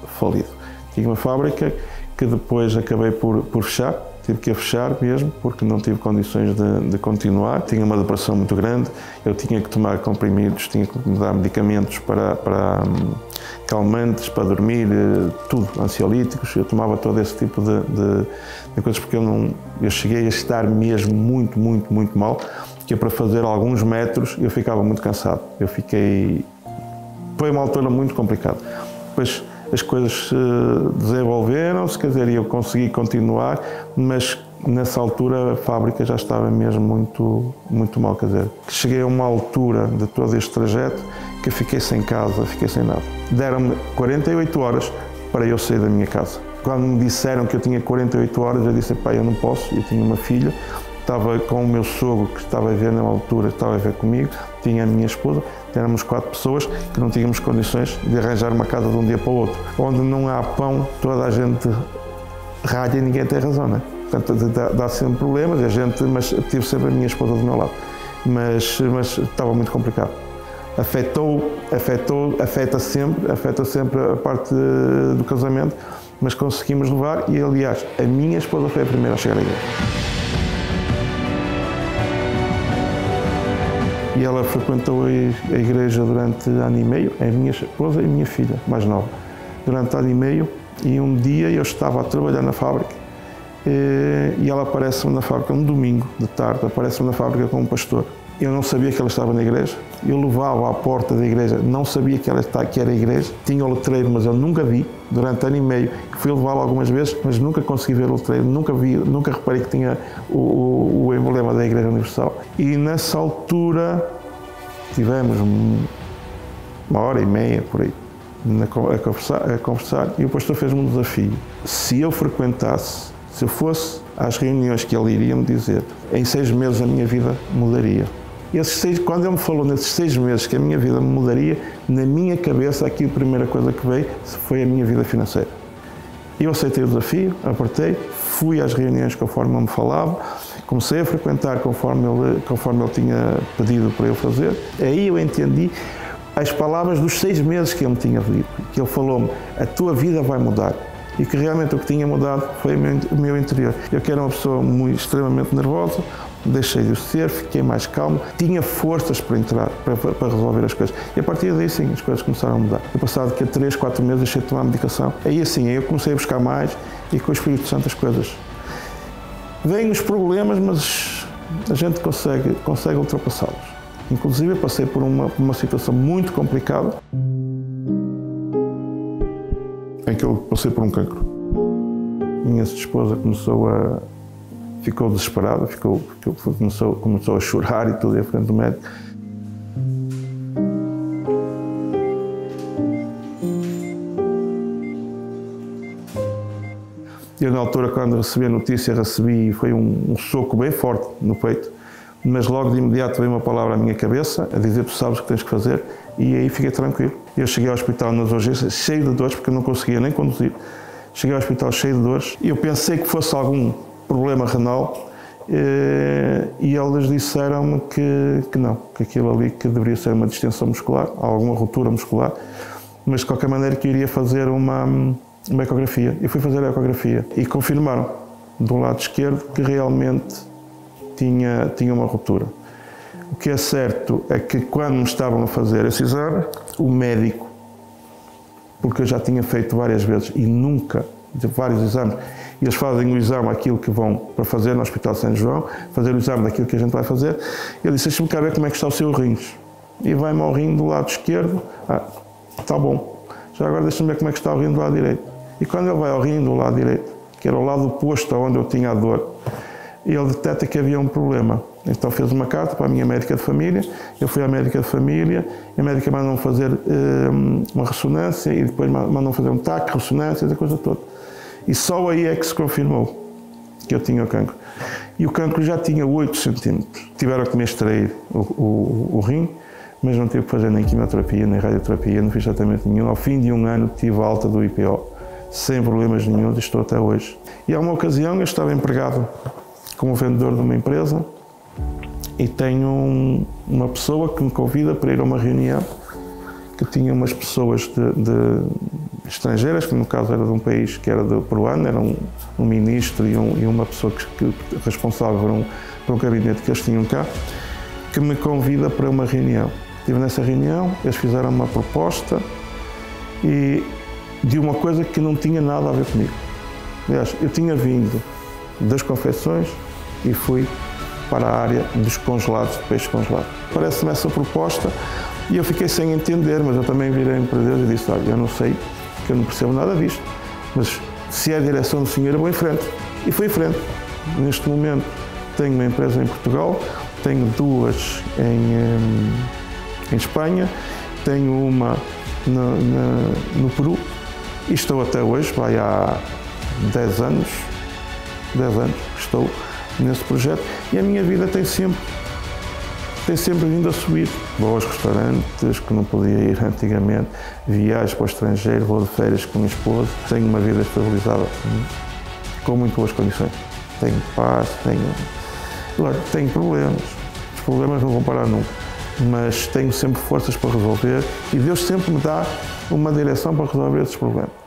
falido. Tinha uma fábrica que depois acabei por fechar, tive que a fechar mesmo, porque não tive condições de continuar. Tinha uma depressão muito grande, eu tinha que tomar comprimidos, tinha que me dar medicamentos para calmantes, para dormir, tudo, ansiolíticos. Eu tomava todo esse tipo de coisas, porque eu cheguei a estar mesmo muito mal, que para fazer alguns metros eu ficava muito cansado. Foi uma altura muito complicada. Depois as coisas desenvolveram-se, quer dizer, eu consegui continuar, mas nessa altura a fábrica já estava mesmo muito mal, quer dizer, cheguei a uma altura de todo este trajeto que eu fiquei sem casa, fiquei sem nada. Deram-me 48 horas para eu sair da minha casa. Quando me disseram que eu tinha 48 horas, eu disse, pai, eu não posso, eu tinha uma filha, estava com o meu sogro que estava a ver na altura, estava a ver comigo, tinha a minha esposa, éramos 4 pessoas que não tínhamos condições de arranjar uma casa de um dia para o outro. Onde não há pão, toda a gente ralha e ninguém tem razão, não é? Portanto, dá sempre problemas, mas tive sempre a minha esposa do meu lado. Mas estava muito complicado. Afeta sempre a parte do casamento, mas conseguimos levar e, aliás, a minha esposa foi a primeira a chegar à igreja. E ela frequentou a igreja durante ano e meio, a minha esposa e a minha filha, mais nova, durante ano e meio, e um dia eu estava a trabalhar na fábrica e ela aparece-me na fábrica, um domingo de tarde, aparece-me na fábrica com um pastor. Eu não sabia que ela estava na igreja, eu levava à porta da igreja, não sabia que era a igreja, tinha o letreiro, mas eu nunca vi, durante ano e meio, fui levá-la algumas vezes, mas nunca consegui ver o letreiro, nunca reparei que tinha o emblema da Igreja Universal. E nessa altura tivemos 1h30 por aí a conversar e o pastor fez-me um desafio. Se eu frequentasse, se eu fosse às reuniões que ele iria me dizer, em 6 meses a minha vida mudaria. Quando ele me falou nesses 6 meses que a minha vida mudaria, na minha cabeça aqui a primeira coisa que veio foi a minha vida financeira. Eu aceitei o desafio, apertei, fui às reuniões conforme ele me falava, comecei a frequentar conforme ele tinha pedido para eu fazer. Aí eu entendi as palavras dos 6 meses que ele me tinha dito, que ele falou-me, a tua vida vai mudar. E que realmente o que tinha mudado foi o meu interior. Eu que era uma pessoa extremamente nervosa, deixei de ser, fiquei mais calmo, tinha forças para entrar, para resolver as coisas. E a partir daí, sim, as coisas começaram a mudar. No passado, que 3, 4 meses, deixei de tomar medicação. Aí, assim, eu comecei a buscar mais e com o Espírito Santo as coisas. Vêm os problemas, mas a gente consegue ultrapassá-los. Inclusive, eu passei por uma situação muito complicada, em que eu passei por um cancro. Minha esposa ficou desesperada, começou a chorar e tudo em frente do médico. Eu, na altura, quando recebi a notícia, foi um soco bem forte no peito, mas logo de imediato veio uma palavra à minha cabeça, a dizer, tu sabes o que tens que fazer, e aí fiquei tranquilo. Eu cheguei ao hospital nas urgências, cheio de dores, porque eu não conseguia nem conduzir. Cheguei ao hospital cheio de dores, e eu pensei que fosse algum problema renal, e eles disseram-me que não, que aquilo ali que deveria ser uma distensão muscular, alguma ruptura muscular, mas de qualquer maneira que eu iria fazer uma ecografia. Eu fui fazer a ecografia e confirmaram, do lado esquerdo, que realmente tinha uma ruptura. O que é certo é que quando me estavam a fazer esse exame, o médico, porque eu já tinha feito várias vezes e nunca, de vários exames, eles fazem o exame aquilo que vão para fazer no Hospital de São João, fazer o exame daquilo que a gente vai fazer, ele disse, deixa-me cá ver como é que está o seu rins. E vai-me ao rim do lado esquerdo, está bom, já agora deixa-me ver como é que está o rim do lado direito. E quando ele vai ao rim do lado direito, que era o lado oposto a onde eu tinha a dor, ele detecta que havia um problema. Então fez uma carta para a minha médica de família, eu fui à médica de família, a médica mandou-me fazer uma ressonância e depois mandou-me fazer um TAC, ressonância, essa coisa toda. E só aí é que se confirmou que eu tinha o cancro. E o cancro já tinha 8 centímetros. Tiveram que me extrair o rim, mas não tive que fazer nem quimioterapia, nem radioterapia, não fiz tratamento nenhum. Ao fim de um ano tive a alta do IPO, sem problemas nenhum, e estou até hoje. E há uma ocasião eu estava empregado como vendedor de uma empresa e tenho uma pessoa que me convida para ir a uma reunião que tinha umas pessoas estrangeiras, que no caso era de um país que era peruano, era um ministro e uma pessoa responsável por um gabinete que eles tinham cá, que me convida para uma reunião. Estive nessa reunião, eles fizeram uma proposta e de uma coisa que não tinha nada a ver comigo. Aliás, eu tinha vindo das confecções e fui para a área dos congelados, de peixe congelado. Parece-me essa proposta e eu fiquei sem entender, mas eu também virei-me para Deus e disse, olha, eu não sei, que eu não percebo nada disto, mas se é a direção do senhor, eu vou em frente. E fui em frente. Neste momento tenho uma empresa em Portugal, tenho duas em Espanha, tenho uma no Peru e estou até hoje, vai há 10 anos que estou nesse projeto e a minha vida tem sempre vindo a subir. Vou aos restaurantes que não podia ir antigamente, viajo para o estrangeiro, vou de férias com a minha esposa, tenho uma vida estabilizada com muito boas condições. Tenho paz, tenho problemas, os problemas não vão parar nunca, mas tenho sempre forças para resolver e Deus sempre me dá uma direção para resolver esses problemas.